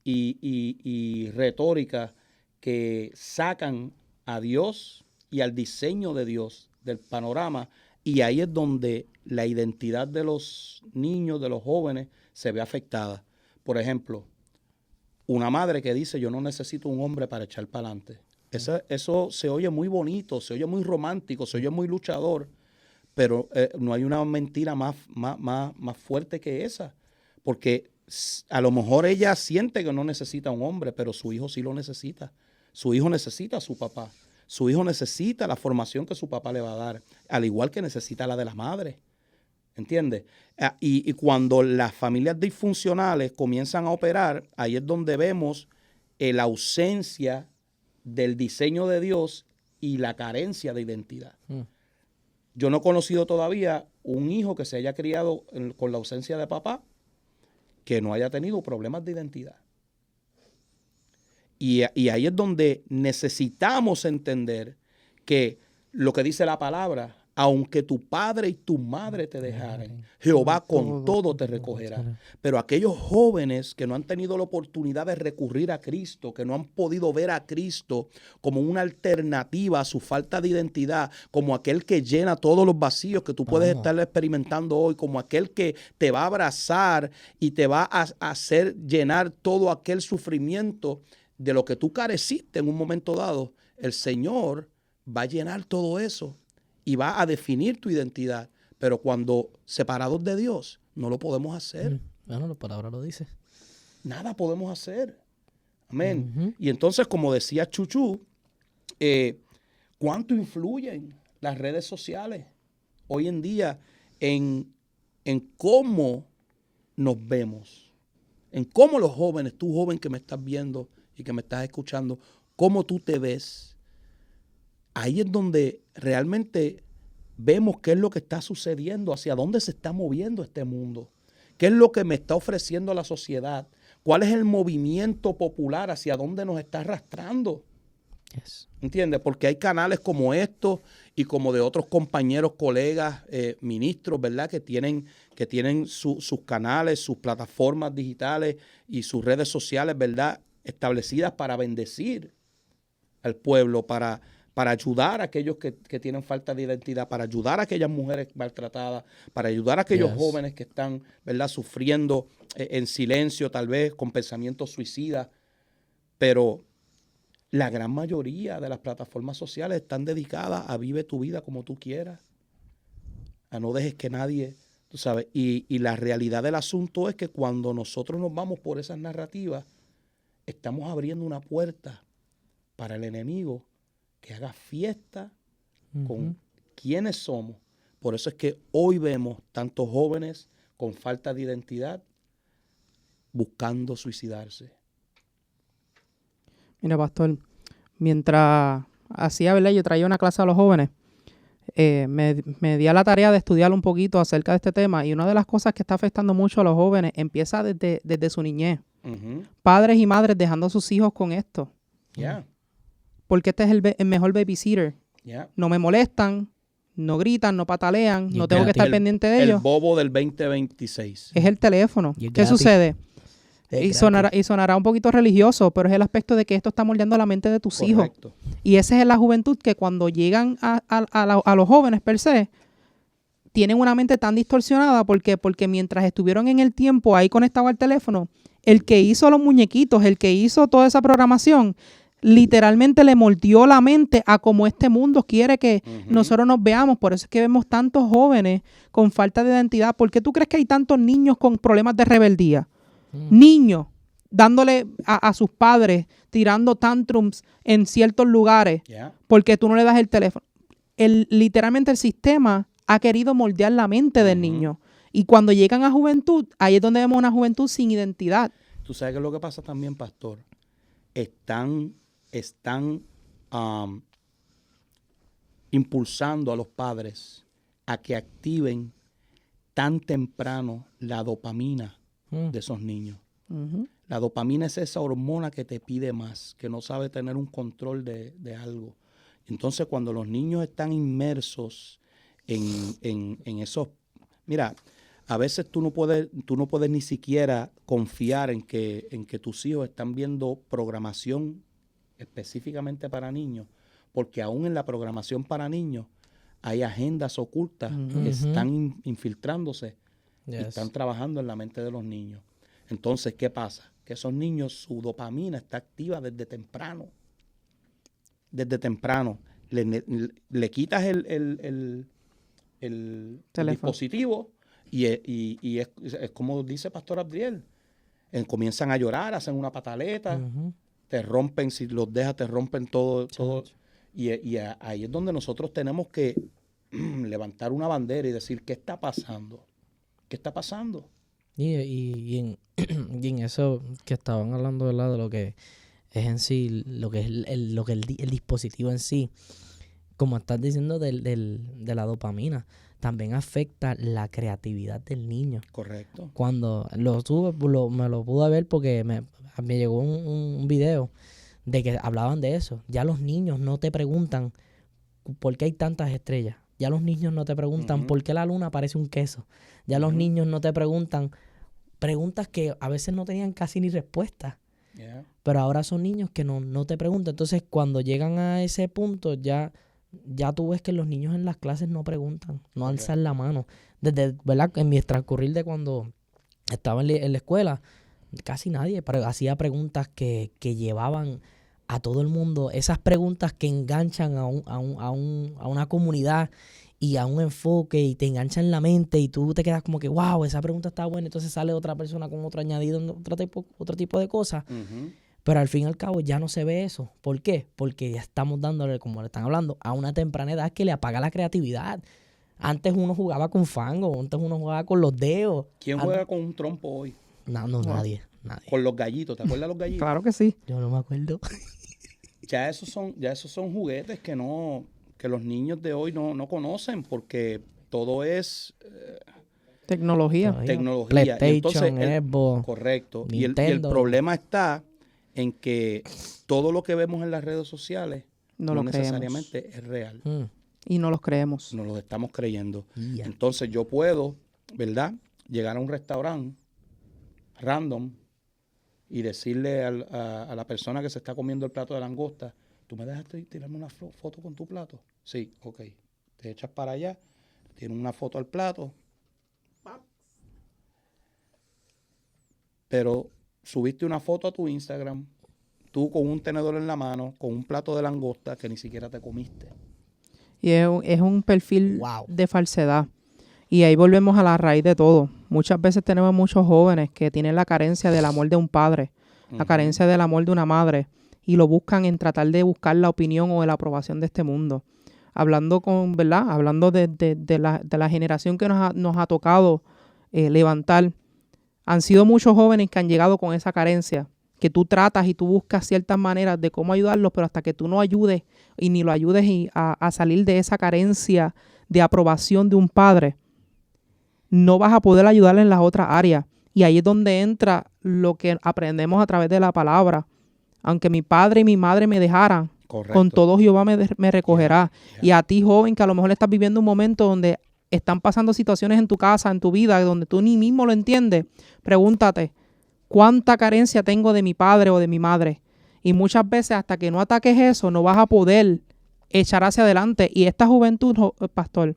y retórica que sacan a Dios y al diseño de Dios del panorama, y ahí es donde la identidad de los niños, de los jóvenes, se ve afectada. Por ejemplo, una madre que dice, yo no necesito un hombre para echar para adelante. Eso se oye muy bonito, se oye muy romántico, se oye muy luchador, pero no hay una mentira más fuerte que esa, porque a lo mejor ella siente que no necesita un hombre, pero su hijo sí lo necesita. Su hijo necesita a su papá. Su hijo necesita la formación que su papá le va a dar, al igual que necesita la de la madre. ¿Entiendes? Y cuando las familias disfuncionales comienzan a operar, ahí es donde vemos la ausencia del diseño de Dios y la carencia de identidad. Yo no he conocido todavía un hijo que se haya criado con la ausencia de papá que no haya tenido problemas de identidad. Y ahí es donde necesitamos entender que lo que dice la palabra, aunque tu padre y tu madre te dejaren, Jehová con todo te recogerá. Pero aquellos jóvenes que no han tenido la oportunidad de recurrir a Cristo, que no han podido ver a Cristo como una alternativa a su falta de identidad, como aquel que llena todos los vacíos que tú puedes estar experimentando hoy, como aquel que te va a abrazar y te va a hacer llenar todo aquel sufrimiento de lo que tú careciste en un momento dado, el Señor va a llenar todo eso y va a definir tu identidad. Pero cuando separados de Dios, no lo podemos hacer. Bueno, la palabra lo dice. Nada podemos hacer. Amén. Ujú. Y entonces, como decía Chuchu, ¿cuánto influyen las redes sociales hoy en día en cómo nos vemos? En cómo los jóvenes, tú joven que me estás viendo y que me estás escuchando, cómo tú te ves. Ahí es donde realmente vemos qué es lo que está sucediendo, hacia dónde se está moviendo este mundo, qué es lo que me está ofreciendo la sociedad, cuál es el movimiento popular, hacia dónde nos está arrastrando. Yes. ¿Entiendes? Porque hay canales como estos y como de otros compañeros, colegas, ministros, ¿verdad? Que tienen sus canales, sus plataformas digitales y sus redes sociales, ¿verdad? Establecidas para bendecir al pueblo, para ayudar a aquellos que tienen falta de identidad, para ayudar a aquellas mujeres maltratadas, para ayudar a aquellos jóvenes que están, ¿verdad?, sufriendo en silencio, tal vez con pensamientos suicidas. Pero la gran mayoría de las plataformas sociales están dedicadas a vive tu vida como tú quieras, a no dejes que nadie, tú sabes. Y la realidad del asunto es que cuando nosotros nos vamos por esas narrativas, estamos abriendo una puerta para el enemigo que haga fiesta con quienes somos. Por eso es que hoy vemos tantos jóvenes con falta de identidad buscando suicidarse. Mira, pastor, mientras hacía, ¿verdad? Yo traía una clase a los jóvenes, me di a la tarea de estudiar un poquito acerca de este tema, y una de las cosas que está afectando mucho a los jóvenes empieza desde su niñez. Padres y madres dejando a sus hijos con esto. Porque este es el mejor babysitter. No me molestan, no gritan, no patalean, no tengo que estar pendiente de ellos. El bobo del 2026. Es el teléfono. ¿Qué sucede? Y sonará un poquito religioso, pero es el aspecto de que esto está moldeando la mente de tus hijos. Y esa es la juventud que cuando llegan a los jóvenes per se, tienen una mente tan distorsionada porque mientras estuvieron en el tiempo ahí conectados al teléfono, el que hizo los muñequitos, el que hizo toda esa programación, literalmente le moldeó la mente a como este mundo quiere que nosotros nos veamos. Por eso es que vemos tantos jóvenes con falta de identidad. ¿Por qué tú crees que hay tantos niños con problemas de rebeldía? Niños dándole a sus padres, tirando tantrums en ciertos lugares, porque tú no le das el teléfono. Literalmente el sistema ha querido moldear la mente del niño. Y cuando llegan a juventud, ahí es donde vemos una juventud sin identidad. Tú sabes qué es lo que pasa también, pastor. Están impulsando a los padres a que activen tan temprano la dopamina de esos niños. La dopamina es esa hormona que te pide más, que no sabe tener un control de algo. Entonces, cuando los niños están inmersos en esos... Mira, a veces tú no puedes ni siquiera confiar en que tus hijos están viendo programación específicamente para niños, porque aún en la programación para niños hay agendas ocultas que están infiltrándose y están trabajando en la mente de los niños. Entonces, ¿qué pasa? Que esos niños, su dopamina está activa desde temprano. Desde temprano. Le quitas el dispositivo y es como dice Pastor Abdiel. Comienzan a llorar, hacen una pataleta, te rompen, si los dejas, te rompen todo. Y ahí es donde nosotros tenemos que levantar una bandera y decir, ¿qué está pasando? ¿Qué está pasando? Y en eso que estaban hablando, ¿verdad? De lo que es en sí, lo que es el dispositivo en sí, como estás diciendo de la dopamina, también afecta la creatividad del niño. Correcto. Cuando me lo pude ver porque me llegó un video de que hablaban de eso. Ya los niños no te preguntan por qué hay tantas estrellas. Ya los niños no te preguntan Ujú. por qué la luna parece un queso. Ya los Ujú. niños no te preguntan preguntas que a veces no tenían casi ni respuesta. Yeah. Pero ahora son niños que no te preguntan. Entonces, cuando llegan a ese punto, ya tú ves que los niños en las clases no preguntan, no alzan la mano. Desde, ¿verdad? En mi transcurrir de cuando estaba en la escuela, casi nadie hacía preguntas que llevaban a todo el mundo. Esas preguntas que enganchan a una comunidad y a un enfoque y te enganchan la mente y tú te quedas como que, wow, esa pregunta está buena. Entonces sale otra persona con otro añadido, otro tipo de cosas. Ujú. Pero al fin y al cabo ya no se ve eso. ¿Por qué? Porque ya estamos dándole, como le están hablando, a una temprana edad que le apaga la creatividad. Antes uno jugaba con fango, antes uno jugaba con los dedos. ¿Quién juega con un trompo hoy? No, Wow. nadie. Con los gallitos, ¿te acuerdas de los gallitos? Claro que sí. Yo no me acuerdo. Ya esos son juguetes que los niños de hoy no conocen porque todo es Tecnología. tecnología. Y PlayStation, entonces Xbox, correcto. Y el Nintendo. problema está en que todo lo que vemos en las redes sociales No no lo creemos. necesariamente es real. Y no los creemos. Nos lo estamos creyendo. Ya. Entonces yo puedo, ¿verdad? Llegar a un restaurante random y decirle a la persona que se está comiendo el plato de langosta, ¿tú me dejas tirarme una foto con tu plato? Sí, ok. Te echas para allá, tienes una foto al plato, pero subiste una foto a tu Instagram, tú con un tenedor en la mano, con un plato de langosta que ni siquiera te comiste. Y es un perfil Wow. de falsedad. Y ahí volvemos a la raíz de todo. Muchas veces tenemos muchos jóvenes que tienen la carencia del amor de un padre, la Ujú. carencia del amor de una madre, y lo buscan en tratar de buscar la opinión o la aprobación de este mundo. Hablando ¿verdad? Hablando de la generación que nos ha tocado levantar, han sido muchos jóvenes que han llegado con esa carencia, que tú tratas y tú buscas ciertas maneras de cómo ayudarlos, pero hasta que tú no ayudes y ni lo ayudes a salir de esa carencia de aprobación de un padre, no vas a poder ayudarle en las otras áreas. Y ahí es donde entra lo que aprendemos a través de la palabra. Aunque mi padre y mi madre me dejaran, Correcto. con todo Jehová me recogerá. Yeah. Y a ti, joven, que a lo mejor estás viviendo un momento donde están pasando situaciones en tu casa, en tu vida, donde tú ni mismo lo entiendes, pregúntate, ¿cuánta carencia tengo de mi padre o de mi madre? Y muchas veces hasta que no ataques eso, no vas a poder echar hacia adelante. Y esta juventud, pastor,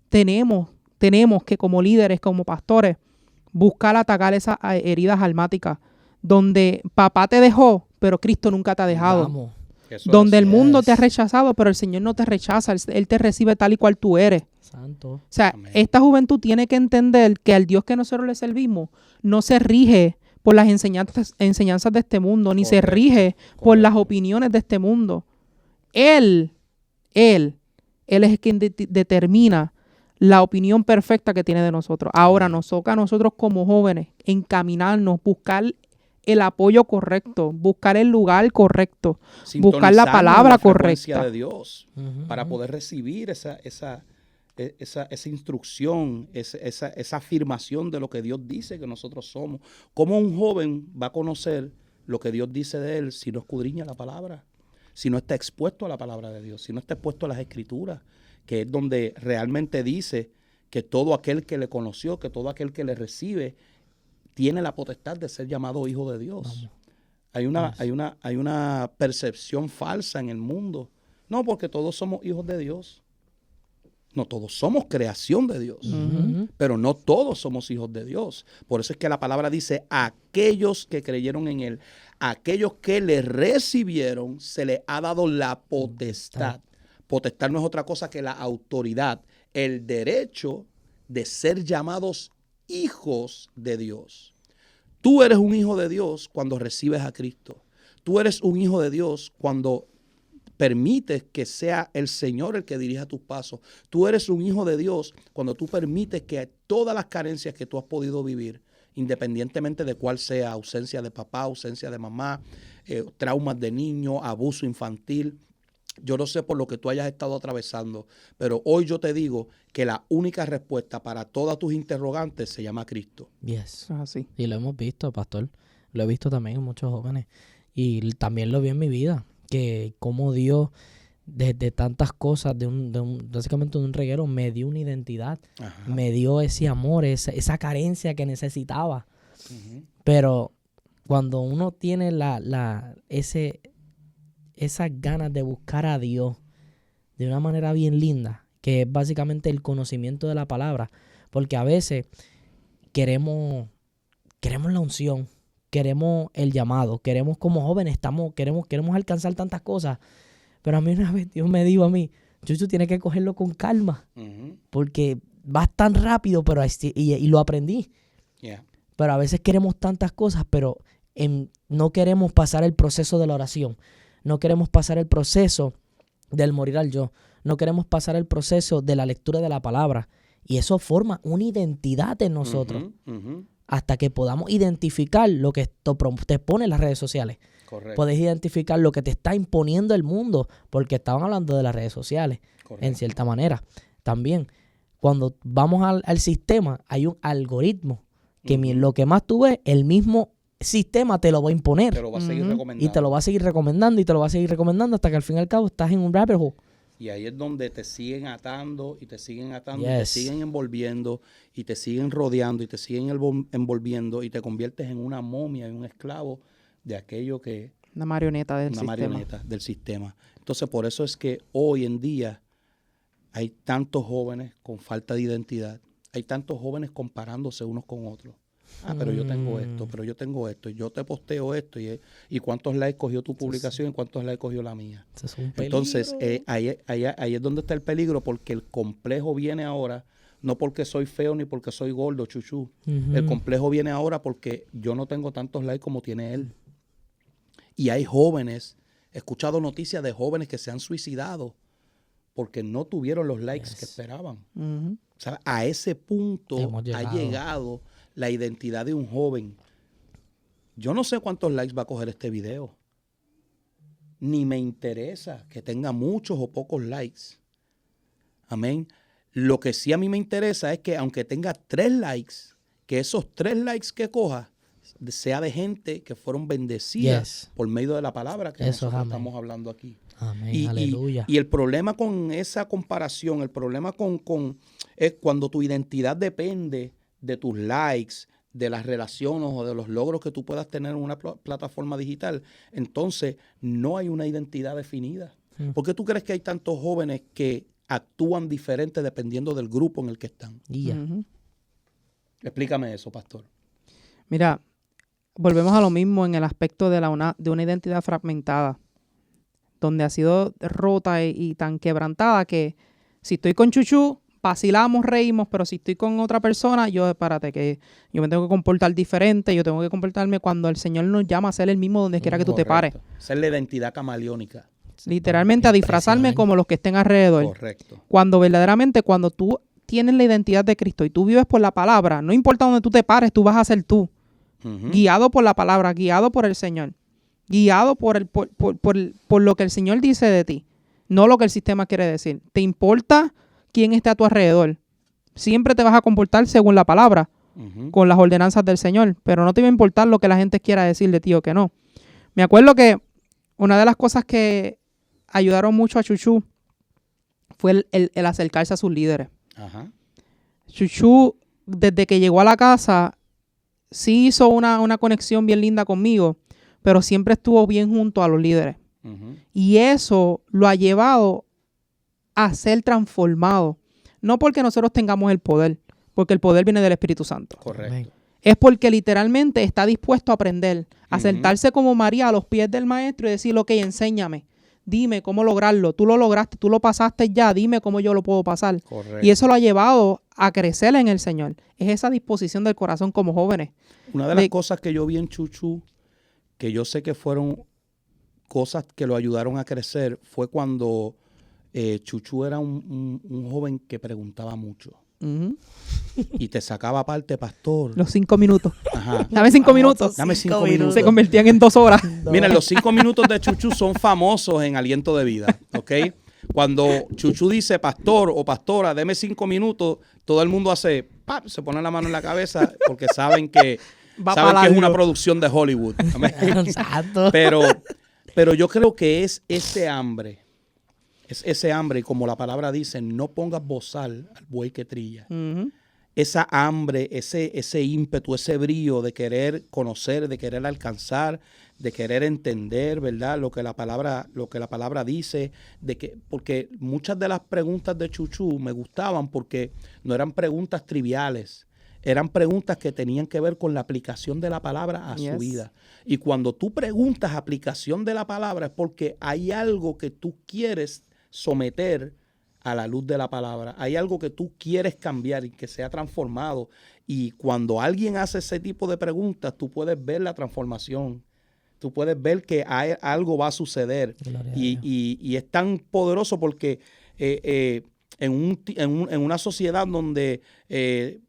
tenemos que como líderes, como pastores, buscar atacar esas heridas almáticas, donde papá te dejó, pero Cristo nunca te ha dejado. Vamos. Eso Donde es el así. mundo te ha Yes. rechazado, pero el Señor no te rechaza. Él te recibe tal y cual tú eres. Santo. O sea, Amén. esta juventud tiene que entender que al Dios que nosotros le servimos no se rige por las enseñanzas de este mundo, ni se Correcto, rige por correcto. las opiniones de este mundo. Él es quien determina la opinión perfecta que tiene de nosotros. Ahora nos toca a nosotros como jóvenes encaminarnos, buscar el apoyo correcto, buscar el lugar correcto, buscar la Sintonizarnos en palabra frecuencia correcta. de Dios Ujú, para ujú. poder recibir esa instrucción, esa afirmación de lo que Dios dice que nosotros somos. ¿Cómo un joven va a conocer lo que Dios dice de él si no escudriña la palabra? Si no está expuesto a la palabra de Dios, si no está expuesto a las escrituras, que es donde realmente dice que todo aquel que le conoció, que todo aquel que le recibe, tiene la potestad de ser llamado hijo de Dios. Hay una percepción falsa en el mundo. No, porque todos somos hijos de Dios. No, todos somos creación de Dios. Ujú. Pero no todos somos hijos de Dios. Por eso es que la palabra dice, aquellos que creyeron en Él, aquellos que le recibieron, se les ha dado la potestad. Potestad no es otra cosa que la autoridad, el derecho de ser llamados hijos de Dios. Tú eres un hijo de Dios cuando recibes a Cristo. Tú eres un hijo de Dios cuando permites que sea el Señor el que dirija tus pasos. Tú eres un hijo de Dios cuando tú permites que todas las carencias que tú has podido vivir, independientemente de cuál sea, ausencia de papá, ausencia de mamá, traumas de niño, abuso infantil, yo no sé por lo que tú hayas estado atravesando, pero hoy yo te digo que la única respuesta para todas tus interrogantes se llama Cristo. Yes. Eso es así. Y lo hemos visto, pastor. Lo he visto también en muchos jóvenes. Y también lo vi en mi vida. Que como Dios de tantas cosas, básicamente de un reguero, me dio una identidad, Ajá. me dio ese amor, esa carencia que necesitaba. Ujú. Pero cuando uno tiene esas ganas de buscar a Dios de una manera bien linda, que es básicamente el conocimiento de la palabra, porque a veces queremos la unción, queremos el llamado, queremos como jóvenes, queremos alcanzar tantas cosas, pero a mí una vez Dios me dijo a mí, Chuchu, tienes que cogerlo con calma, Ujú. porque vas tan rápido, pero y lo aprendí. Yeah. Pero a veces queremos tantas cosas, pero no queremos pasar el proceso de la oración. No queremos pasar el proceso del morir al yo. No queremos pasar el proceso de la lectura de la palabra. Y eso forma una identidad en nosotros. Ujú, ujú. Hasta que podamos identificar lo que te pone en las redes sociales. Correcto. Puedes identificar lo que te está imponiendo el mundo. Porque estaban hablando de las redes sociales, Correcto. en cierta manera. También, cuando vamos al sistema, hay un algoritmo que Ujú. lo que más tú ves, el mismo sistema te lo va a imponer. Te lo va a seguir Ujú. recomendando. Y te lo va a seguir recomendando y te lo va a seguir recomendando hasta que al fin y al cabo estás en un rabbit hole. Y ahí es donde te siguen atando y te siguen atando y te Yes. siguen envolviendo y te siguen rodeando y te siguen envolviendo y te conviertes en una momia y un esclavo de aquello que Una marioneta del una sistema. marioneta del sistema. Entonces, por eso es que hoy en día hay tantos jóvenes con falta de identidad. Hay tantos jóvenes comparándose unos con otros. Ah, pero yo tengo esto, pero yo tengo esto, y yo te posteo esto, y cuántos likes cogió tu publicación y cuántos likes cogió la mía. Eso es un peligro. Entonces, ahí es donde está el peligro, porque el complejo viene ahora, no porque soy feo ni porque soy gordo, chuchu. Ujú. El complejo viene ahora porque yo no tengo tantos likes como tiene él. Y hay jóvenes, he escuchado noticias de jóvenes que se han suicidado porque no tuvieron los likes que esperaban. Ujú. O sea, a ese punto Hemos ha llegado. llegado la identidad de un joven. Yo no sé cuántos likes va a coger este video. Ni me interesa que tenga muchos o pocos likes. Amén. Lo que sí a mí me interesa es que aunque tenga 3 likes, que esos 3 likes que coja sea de gente que fueron bendecidas Yes. por medio de la palabra que Eso es nosotros amén. estamos hablando aquí. Amén, aleluya. Y el problema con esa comparación, el problema es cuando tu identidad depende de tus likes, de las relaciones o de los logros que tú puedas tener en una plataforma digital, entonces no hay una identidad definida. ¿Por qué tú crees que hay tantos jóvenes que actúan diferente dependiendo del grupo en el que están? Y ya. Ujú. Explícame eso, pastor. Mira, volvemos a lo mismo en el aspecto de una identidad fragmentada, donde ha sido rota y tan quebrantada que si estoy con Chuchu, vacilamos, reímos, pero si estoy con otra persona, espérate, que yo me tengo que comportar diferente, yo tengo que comportarme cuando el Señor nos llama a ser el mismo donde quiera que tú te pares. Correcto. Esa es la identidad camaleónica. Literalmente a disfrazarme Impresionante. como los que estén alrededor. Correcto. Cuando verdaderamente, cuando tú tienes la identidad de Cristo y tú vives por la palabra, no importa donde tú te pares, tú vas a ser tú. Ujú. Guiado por la palabra, guiado por el Señor, guiado por lo que el Señor dice de ti, no lo que el sistema quiere decir. ¿Te importa quién está a tu alrededor? Siempre te vas a comportar según la palabra, Ujú. con las ordenanzas del Señor, pero no te va a importar lo que la gente quiera decir de ti o que no. Me acuerdo que una de las cosas que ayudaron mucho a Chuchu fue el acercarse a sus líderes. Ajá. Chuchu, desde que llegó a la casa, sí hizo una conexión bien linda conmigo, pero siempre estuvo bien junto a los líderes. Ujú. Y eso lo ha llevado a ser transformado. No porque nosotros tengamos el poder, porque el poder viene del Espíritu Santo. Correcto. Amén. Es porque literalmente está dispuesto a aprender, a Ujú. sentarse como María a los pies del maestro y decir, ok, enséñame, dime cómo lograrlo. Tú lo lograste, tú lo pasaste ya, dime cómo yo lo puedo pasar. Correcto. Y eso lo ha llevado a crecer en el Señor. Es esa disposición del corazón como jóvenes. Una de las de- cosas que yo vi en Chuchu, que yo sé que fueron cosas que lo ayudaron a crecer, fue cuando Chuchu era un joven que preguntaba mucho Ujú. y te sacaba aparte, pastor. Los 5 minutos. Ajá. Dame 5 minutos. Dame 5 5 minutos. Se convertían en 2 horas. Mira, los 5 minutos de Chuchu son famosos en Aliento de Vida, ¿ok? Cuando Chuchu dice, pastor o pastora, deme 5 minutos, todo el mundo hace, ¡pap!, se pone la mano en la cabeza porque saben que, Va saben pa' que es una largo. producción de Hollywood. Amén. Exacto. Pero yo creo que es ese hambre Es ese hambre, y como la palabra dice, no pongas bozal al buey que trilla. Ujú. Esa hambre, ese ímpetu, ese brío de querer conocer, de querer alcanzar, de querer entender, ¿verdad? Lo que la palabra dice, porque muchas de las preguntas de Chuchu me gustaban porque no eran preguntas triviales, eran preguntas que tenían que ver con la aplicación de la palabra a su Yes. vida. Y cuando tú preguntas aplicación de la palabra es porque hay algo que tú quieres someter a la luz de la palabra. Hay algo que tú quieres cambiar y que sea transformado. Y cuando alguien hace ese tipo de preguntas, tú puedes ver la transformación. Tú puedes ver que algo va a suceder. Gloria a Y, Dios. y es tan poderoso porque en una sociedad donde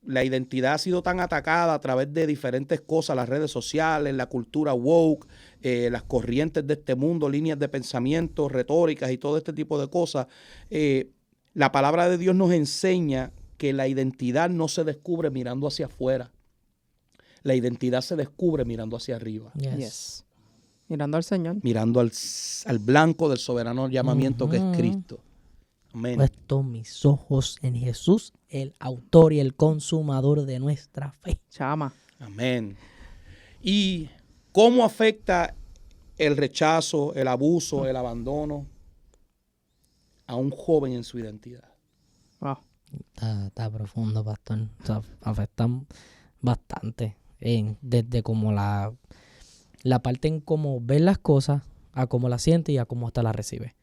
la identidad ha sido tan atacada a través de diferentes cosas, las redes sociales, la cultura woke, las corrientes de este mundo, líneas de pensamiento, retóricas y todo este tipo de cosas, la palabra de Dios nos enseña que la identidad no se descubre mirando hacia afuera. La identidad se descubre mirando hacia arriba, Yes. Yes. Mirando al Señor. mirando al blanco del soberano llamamiento que es Ujú. Cristo. Amén. Puesto mis ojos en Jesús, el autor y el consumador de nuestra fe. Chama. Amén. ¿Y cómo afecta el rechazo, el abuso, el abandono a un joven en su identidad? Wow. Está profundo, pastor. O sea, afectan bastante. Desde como la parte en cómo ves las cosas, a cómo las sientes y a cómo hasta las recibes.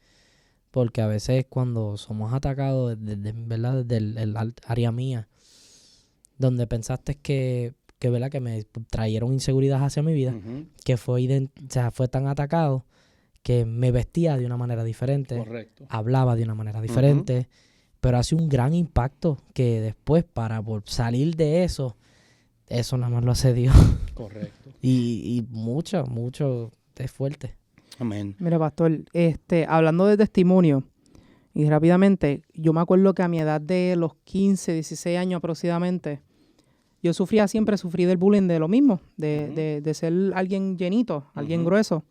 Porque a veces cuando somos atacados ¿verdad? Desde el área mía, donde pensaste ¿verdad? Que me trajeron inseguridad hacia mi vida, Ujú. que fue tan atacado que me vestía de una manera diferente, Correcto. hablaba de una manera diferente, pero hace un gran impacto que después por salir de eso nada más lo hace Dios. Correcto. y mucho es fuerte. Amén. Mira, pastor, hablando de testimonio, y rápidamente, yo me acuerdo que a mi edad de los 15, 16 años aproximadamente, yo siempre sufrí del bullying de lo mismo, de ser alguien llenito, alguien grueso.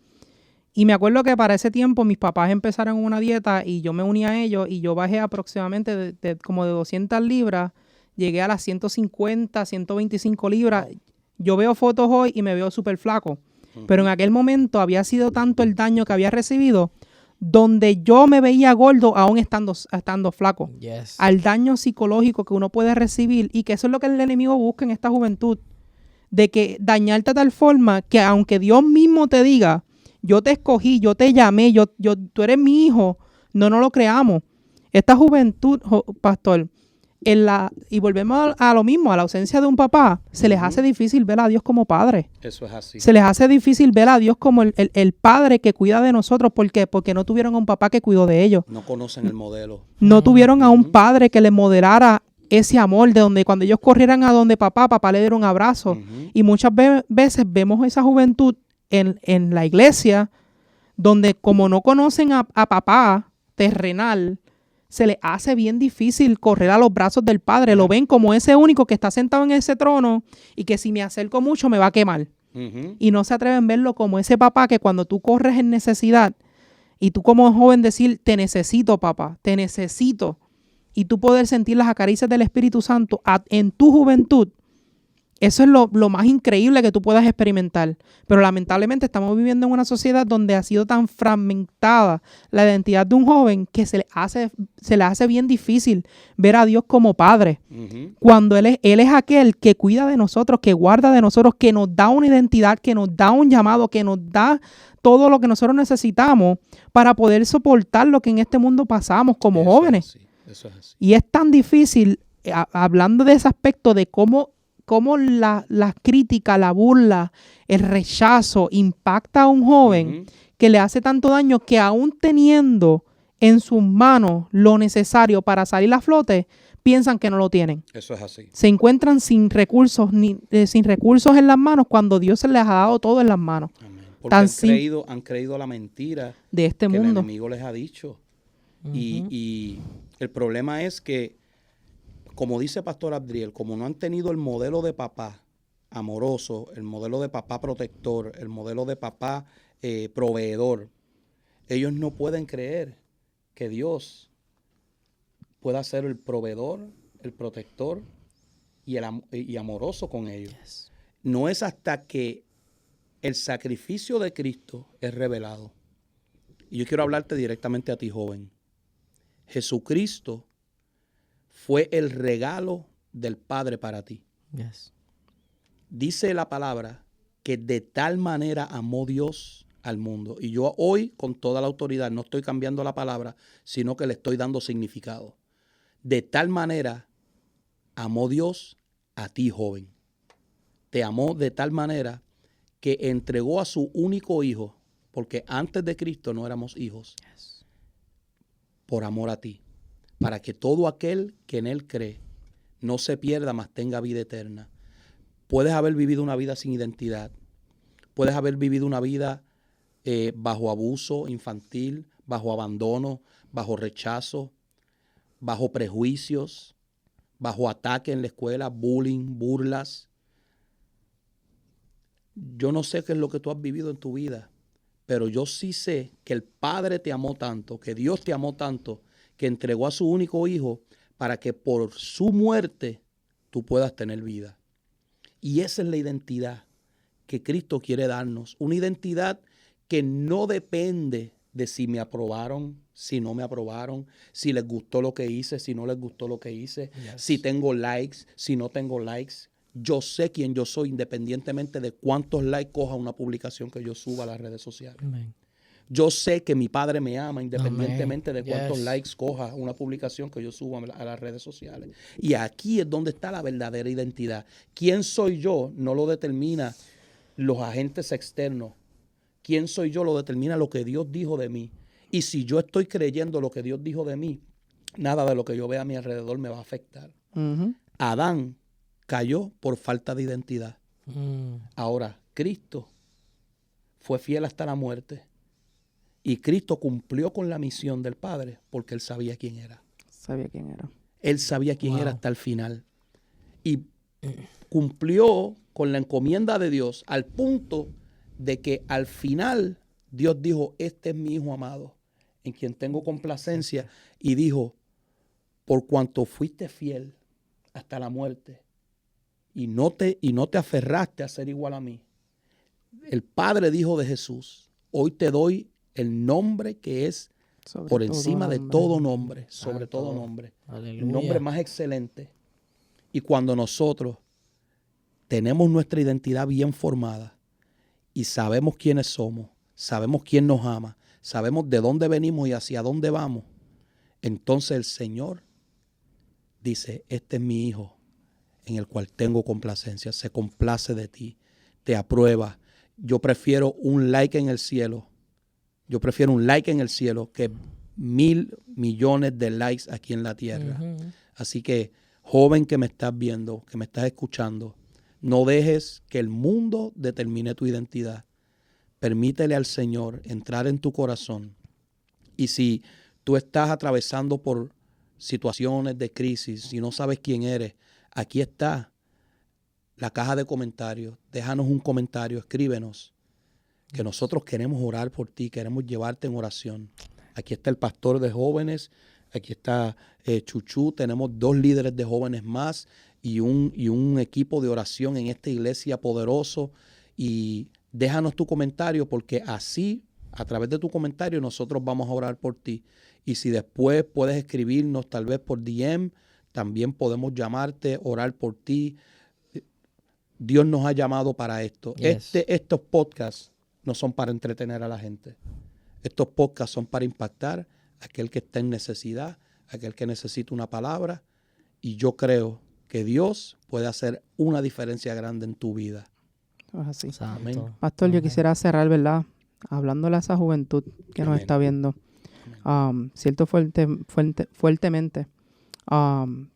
Y me acuerdo que para ese tiempo mis papás empezaron una dieta y yo me uní a ellos y yo bajé aproximadamente como de 200 libras, llegué a las 150, 125 libras. Wow. Yo veo fotos hoy y me veo súper flaco. Pero en aquel momento había sido tanto el daño que había recibido, donde yo me veía gordo aún estando flaco. Yes. Al daño psicológico que uno puede recibir, y que eso es lo que el enemigo busca en esta juventud, de que dañarte de tal forma que aunque Dios mismo te diga, yo te escogí, yo te llamé, tú eres mi hijo, no lo creamos. Esta juventud, pastor, y volvemos a lo mismo, a la ausencia de un papá, se les hace difícil ver a Dios como padre. Eso es así. Se les hace difícil ver a Dios como el padre que cuida de nosotros. ¿Por qué? Porque no tuvieron a un papá que cuidó de ellos. No conocen el modelo. No tuvieron a un padre que les moderara ese amor, de donde cuando ellos corrieran a donde papá le diera un abrazo. Ujú. Y muchas veces vemos esa juventud en la iglesia, donde como no conocen a papá terrenal, se les hace bien difícil correr a los brazos del Padre. Lo ven como ese único que está sentado en ese trono y que si me acerco mucho me va a quemar. Ujú. Y no se atreven a verlo como ese papá que cuando tú corres en necesidad y tú como joven decir, te necesito, papá, te necesito. Y tú poder sentir las acaricias del Espíritu Santo en tu juventud. Eso es lo más increíble que tú puedas experimentar. Pero lamentablemente estamos viviendo en una sociedad donde ha sido tan fragmentada la identidad de un joven que se le hace bien difícil ver a Dios como padre. Ujú. Cuando Él es aquel que cuida de nosotros, que guarda de nosotros, que nos da una identidad, que nos da un llamado, que nos da todo lo que nosotros necesitamos para poder soportar lo que en este mundo pasamos como Eso jóvenes. es así. Eso es así. Y es tan difícil, hablando de ese aspecto de cómo la crítica, la burla, el rechazo impacta a un joven Ujú. que le hace tanto daño que aún teniendo en sus manos lo necesario para salir a flote, piensan que no lo tienen. Eso es así. Se encuentran sin recursos en las manos cuando Dios se les ha dado todo en las manos Amén. Porque Tan han creído la mentira de este que el mundo. enemigo les ha dicho. Y el problema es que, como dice Pastor Abdiel, como no han tenido el modelo de papá amoroso, el modelo de papá protector, el modelo de papá proveedor, ellos no pueden creer que Dios pueda ser el proveedor, el protector y amoroso con ellos. Yes. No es hasta que el sacrificio de Cristo es revelado. Y yo quiero hablarte directamente a ti, joven. Jesucristo fue el regalo del Padre para ti. Yes. Dice la palabra que de tal manera amó Dios al mundo. Y yo hoy, con toda la autoridad, no estoy cambiando la palabra, sino que le estoy dando significado. De tal manera amó Dios a ti, joven. Te amó de tal manera que entregó a su único hijo, porque antes de Cristo no éramos hijos, Yes. por amor a ti, para que todo aquel que en él cree no se pierda, mas tenga vida eterna. Puedes haber vivido una vida sin identidad, puedes haber vivido una vida bajo abuso infantil, bajo abandono, bajo rechazo, bajo prejuicios, bajo ataque en la escuela, bullying, burlas. Yo no sé qué es lo que tú has vivido en tu vida, pero yo sí sé que el Padre te amó tanto, que Dios te amó tanto, que entregó a su único hijo para que por su muerte tú puedas tener vida. Y esa es la identidad que Cristo quiere darnos. Una identidad que no depende de si me aprobaron, si no me aprobaron, si les gustó lo que hice, si no les gustó lo que hice, Yes. si tengo likes, si no tengo likes. Yo sé quién yo soy independientemente de cuántos likes coja una publicación que yo suba a las redes sociales. Amen. Yo sé que mi Padre me ama independientemente de cuántos Yes. likes coja una publicación que yo suba a las redes sociales. Y aquí es donde está la verdadera identidad. ¿Quién soy yo? No lo determina los agentes externos. ¿Quién soy yo? Lo determina lo que Dios dijo de mí. Y si yo estoy creyendo lo que Dios dijo de mí, nada de lo que yo vea a mi alrededor me va a afectar. Ujú. Adán cayó por falta de identidad. Ahora, Cristo fue fiel hasta la muerte. Y Cristo cumplió con la misión del Padre porque Él sabía quién era. Sabía quién era. Él sabía quién Wow. era hasta el final. Y cumplió con la encomienda de Dios al punto de que al final Dios dijo, este es mi Hijo amado, en quien tengo complacencia. Y dijo, por cuanto fuiste fiel hasta la muerte y no te aferraste a ser igual a mí, el Padre dijo de Jesús, hoy te doy el nombre que es Sobre por todo encima de nombre. todo nombre, sobre Santo. todo nombre. Aleluya. El nombre más excelente. Y cuando nosotros tenemos nuestra identidad bien formada y sabemos quiénes somos, sabemos quién nos ama, sabemos de dónde venimos y hacia dónde vamos, entonces el Señor dice, este es mi Hijo en el cual tengo complacencia, se complace de ti, te aprueba. Yo prefiero un like en el cielo. Yo prefiero un like en el cielo que 1,000 millones de likes aquí en la tierra. Ujú. Así que, joven que me estás viendo, que me estás escuchando, no dejes que el mundo determine tu identidad. Permítele al Señor entrar en tu corazón. Y si tú estás atravesando por situaciones de crisis, si no sabes quién eres, aquí está la caja de comentarios. Déjanos un comentario, escríbenos, que nosotros queremos orar por ti, queremos llevarte en oración. Aquí está el pastor de jóvenes, aquí está Chuchu, tenemos 2 líderes de jóvenes más y un equipo de oración en esta iglesia poderoso. Y déjanos tu comentario porque así, a través de tu comentario, nosotros vamos a orar por ti. Y si después puedes escribirnos tal vez por DM, también podemos llamarte, orar por ti. Dios nos ha llamado para esto. Yes. Estos podcasts no son para entretener a la gente. Estos podcasts son para impactar a aquel que está en necesidad, a aquel que necesita una palabra. Y yo creo que Dios puede hacer una diferencia grande en tu vida. Es así. Santo. Amén. Pastor, yo Amén. quisiera cerrar, ¿verdad? Hablándole a esa juventud que nos Amén. está viendo. Siento fuertemente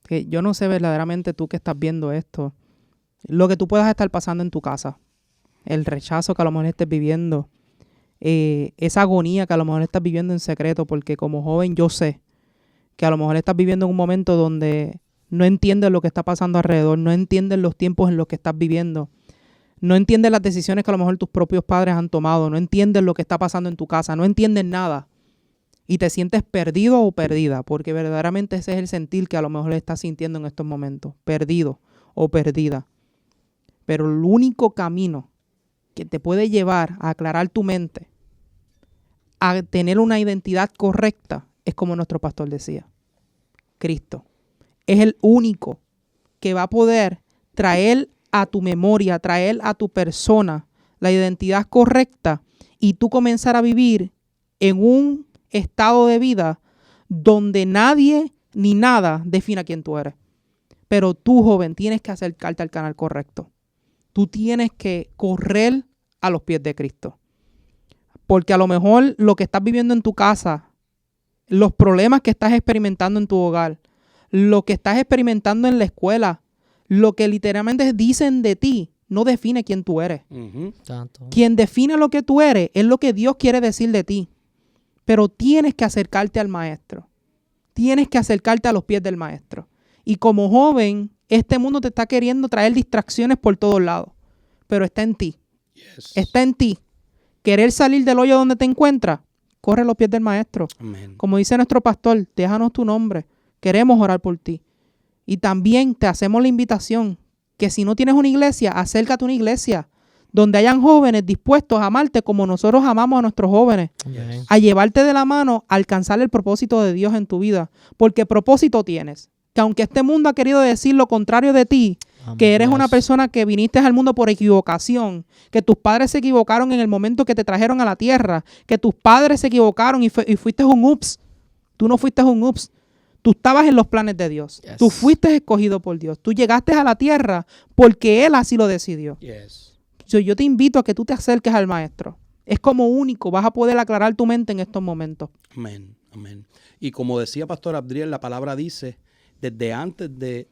que yo no sé verdaderamente tú que estás viendo esto, lo que tú puedas estar pasando en tu casa, el rechazo que a lo mejor estés viviendo, esa agonía que a lo mejor estás viviendo en secreto, porque como joven yo sé que a lo mejor estás viviendo en un momento donde no entiendes lo que está pasando alrededor, no entiendes los tiempos en los que estás viviendo, no entiendes las decisiones que a lo mejor tus propios padres han tomado, no entiendes lo que está pasando en tu casa, no entiendes nada. y te sientes perdido o perdida, porque verdaderamente ese es el sentir que a lo mejor estás sintiendo en estos momentos, perdido o perdida. Pero el único camino que te puede llevar a aclarar tu mente, a tener una identidad correcta, es como nuestro pastor decía, Cristo. Es el único que va a poder traer a tu memoria, traer a tu persona la identidad correcta y tú comenzar a vivir en un estado de vida donde nadie ni nada defina quién tú eres. Pero tú, joven, tienes que acercarte al canal correcto. Tú tienes que correr a los pies de Cristo. Porque a lo mejor lo que estás viviendo en tu casa, los problemas que estás experimentando en tu hogar, lo que estás experimentando en la escuela, lo que literalmente dicen de ti, no define quién tú eres. Tanto. Quien define lo que tú eres es lo que Dios quiere decir de ti. Pero tienes que acercarte al maestro. Tienes que acercarte a los pies del maestro. Y como joven, este mundo te está queriendo traer distracciones por todos lados. Pero está en ti. Yes. Está en ti. Querer salir del hoyo donde te encuentras, corre a los pies del maestro. Amén. Como dice nuestro pastor, déjanos tu nombre. Queremos orar por ti. Y también te hacemos la invitación que si no tienes una iglesia, acércate a una iglesia donde hayan jóvenes dispuestos a amarte como nosotros amamos a nuestros jóvenes, Amén. a llevarte de la mano, a alcanzar el propósito de Dios en tu vida. Porque propósito tienes. Que aunque este mundo ha querido decir lo contrario de ti, que eres una persona que viniste al mundo por equivocación, que tus padres se equivocaron en el momento que te trajeron a la tierra, que tus padres se equivocaron y fuiste un ups. Tú no fuiste un ups. Tú estabas en los planes de Dios. Yes. Tú fuiste escogido por Dios. Tú llegaste a la tierra porque Él así lo decidió. Yes. Yo te invito a que tú te acerques al maestro. Es como único. Vas a poder aclarar tu mente en estos momentos. Amén. Amén. Y como decía Pastor Abdiel, la palabra dice, desde antes de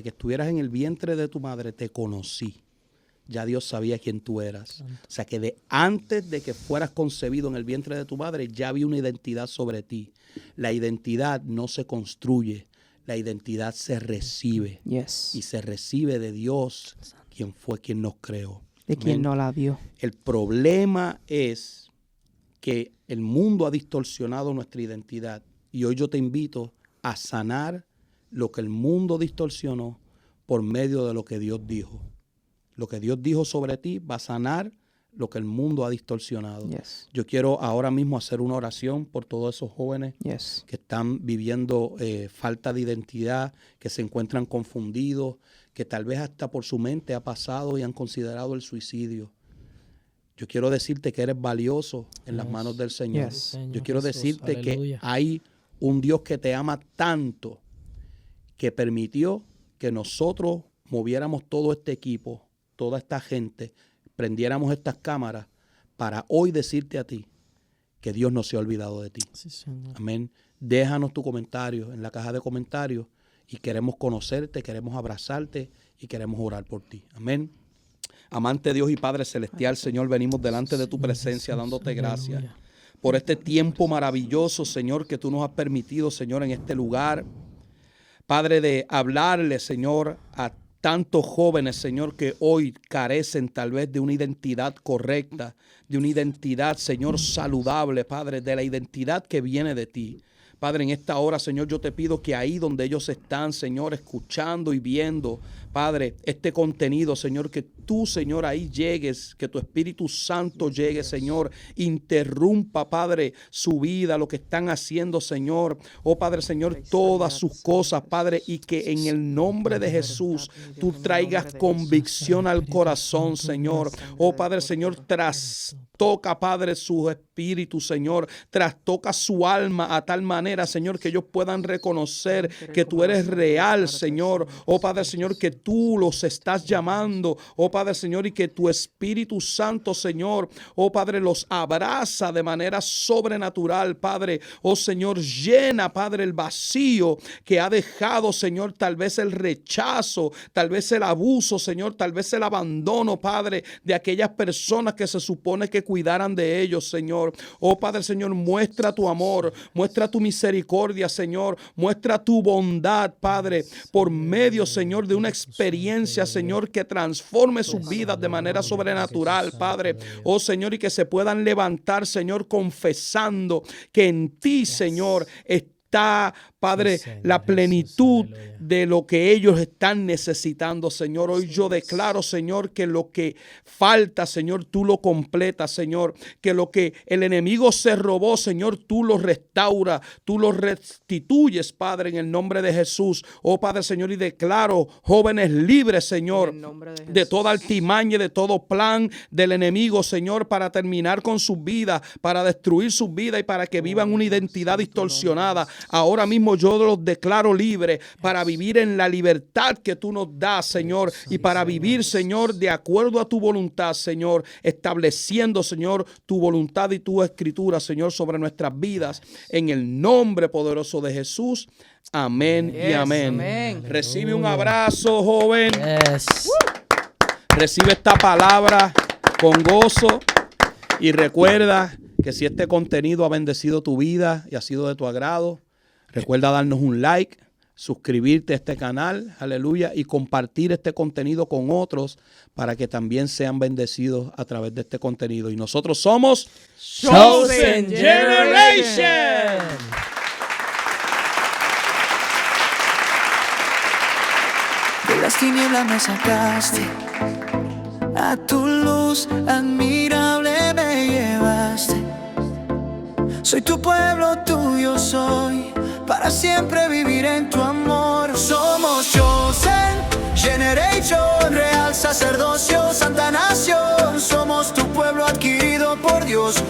que estuvieras en el vientre de tu madre, te conocí. Ya Dios sabía quién tú eras. O sea que antes de que fueras concebido en el vientre de tu madre, ya había una identidad sobre ti. La identidad no se construye, la identidad se recibe. Yes. Y se recibe de Dios, quien nos creó. De quien Amén. no la dio. El problema es que el mundo ha distorsionado nuestra identidad. Y hoy yo te invito a sanar lo que el mundo distorsionó por medio de lo que Dios dijo. Lo que Dios dijo sobre ti va a sanar lo que el mundo ha distorsionado. Yes. Yo quiero ahora mismo hacer una oración por todos esos jóvenes Yes. que están viviendo falta de identidad, que se encuentran confundidos, que tal vez hasta por su mente ha pasado y han considerado el suicidio. Yo quiero decirte que eres valioso en las manos del Señor. Yes. Señor Yo quiero Jesús, decirte aleluya. que hay un Dios que te ama tanto que permitió que nosotros moviéramos todo este equipo, toda esta gente, prendiéramos estas cámaras para hoy decirte a ti que Dios no se ha olvidado de ti. Sí, Señor. Amén. Déjanos tu comentario en la caja de comentarios y queremos conocerte, queremos abrazarte y queremos orar por ti. Amén. Amante Dios y Padre Celestial, Señor, venimos delante de tu presencia dándote gracias Aleluya. por este tiempo maravilloso, Señor, que tú nos has permitido, Señor, en este lugar. Padre, de hablarle, Señor, a tantos jóvenes, Señor, que hoy carecen tal vez de una identidad correcta, de una identidad, Señor, saludable, Padre, de la identidad que viene de ti. Padre, en esta hora, Señor, yo te pido que ahí donde ellos están, Señor, escuchando y viendo, Padre, este contenido, Señor, que tú, Señor, ahí llegues, que tu Espíritu Santo llegue, Señor, interrumpa, Padre, su vida, lo que están haciendo, Señor. Oh, Padre, Señor, todas sus cosas, Padre, y que en el nombre de Jesús tú traigas convicción al corazón, Señor. Oh, Padre, Señor, trastoca, Padre, su espíritu, Señor. Trastoca su alma a tal manera, Señor, que ellos puedan reconocer que tú eres real, Señor. Oh, Padre, Señor, que tú los estás llamando, oh Padre Señor, y que tu Espíritu Santo, Señor, oh Padre, los abraza de manera sobrenatural, Padre. Oh Señor, llena, Padre, el vacío que ha dejado, Señor, tal vez el rechazo, tal vez el abuso, Señor, tal vez el abandono, Padre, de aquellas personas que se supone que cuidaran de ellos, Señor. Oh Padre, Señor, muestra tu amor, muestra tu misericordia, Señor, muestra tu bondad, Padre, por medio, Señor, de una experiencia experiencia, Señor, que transforme sus vidas de manera sobrenatural, Padre. Oh, Señor, y que se puedan levantar, Señor, confesando que en ti, Señor, está, Padre, la plenitud de lo que ellos están necesitando, Señor. Hoy yo declaro, Señor, que lo que falta, Señor, tú lo completas, Señor. Que lo que el enemigo se robó, Señor, tú lo restauras, tú lo restituyes, Padre, en el nombre de Jesús. Oh, Padre, Señor, y declaro jóvenes libres, Señor, de toda altimaña, de todo plan del enemigo, Señor, para terminar con sus vidas, para destruir sus vidas y para que vivan una identidad distorsionada. Ahora mismo yo los declaro libres para vivir en la libertad que tú nos das, Señor, y para vivir, Señor, de acuerdo a tu voluntad, Señor, estableciendo, Señor, tu voluntad y tu escritura, Señor, sobre nuestras vidas, en el nombre poderoso de Jesús. Amén y amén. Recibe un abrazo, joven. Recibe esta palabra con gozo y recuerda que si este contenido ha bendecido tu vida y ha sido de tu agrado, recuerda darnos un like, suscribirte a este canal, aleluya, y compartir este contenido con otros para que también sean bendecidos a través de este contenido. Y nosotros somos Chosen Generation. De las tinieblas me sacaste, a tu luz admirable me llevaste. Soy tu pueblo, tuyo soy, para siempre vivir en tu amor. Somos Chosen Generation, real sacerdocio, santa nación. Somos tu pueblo adquirido por Dios.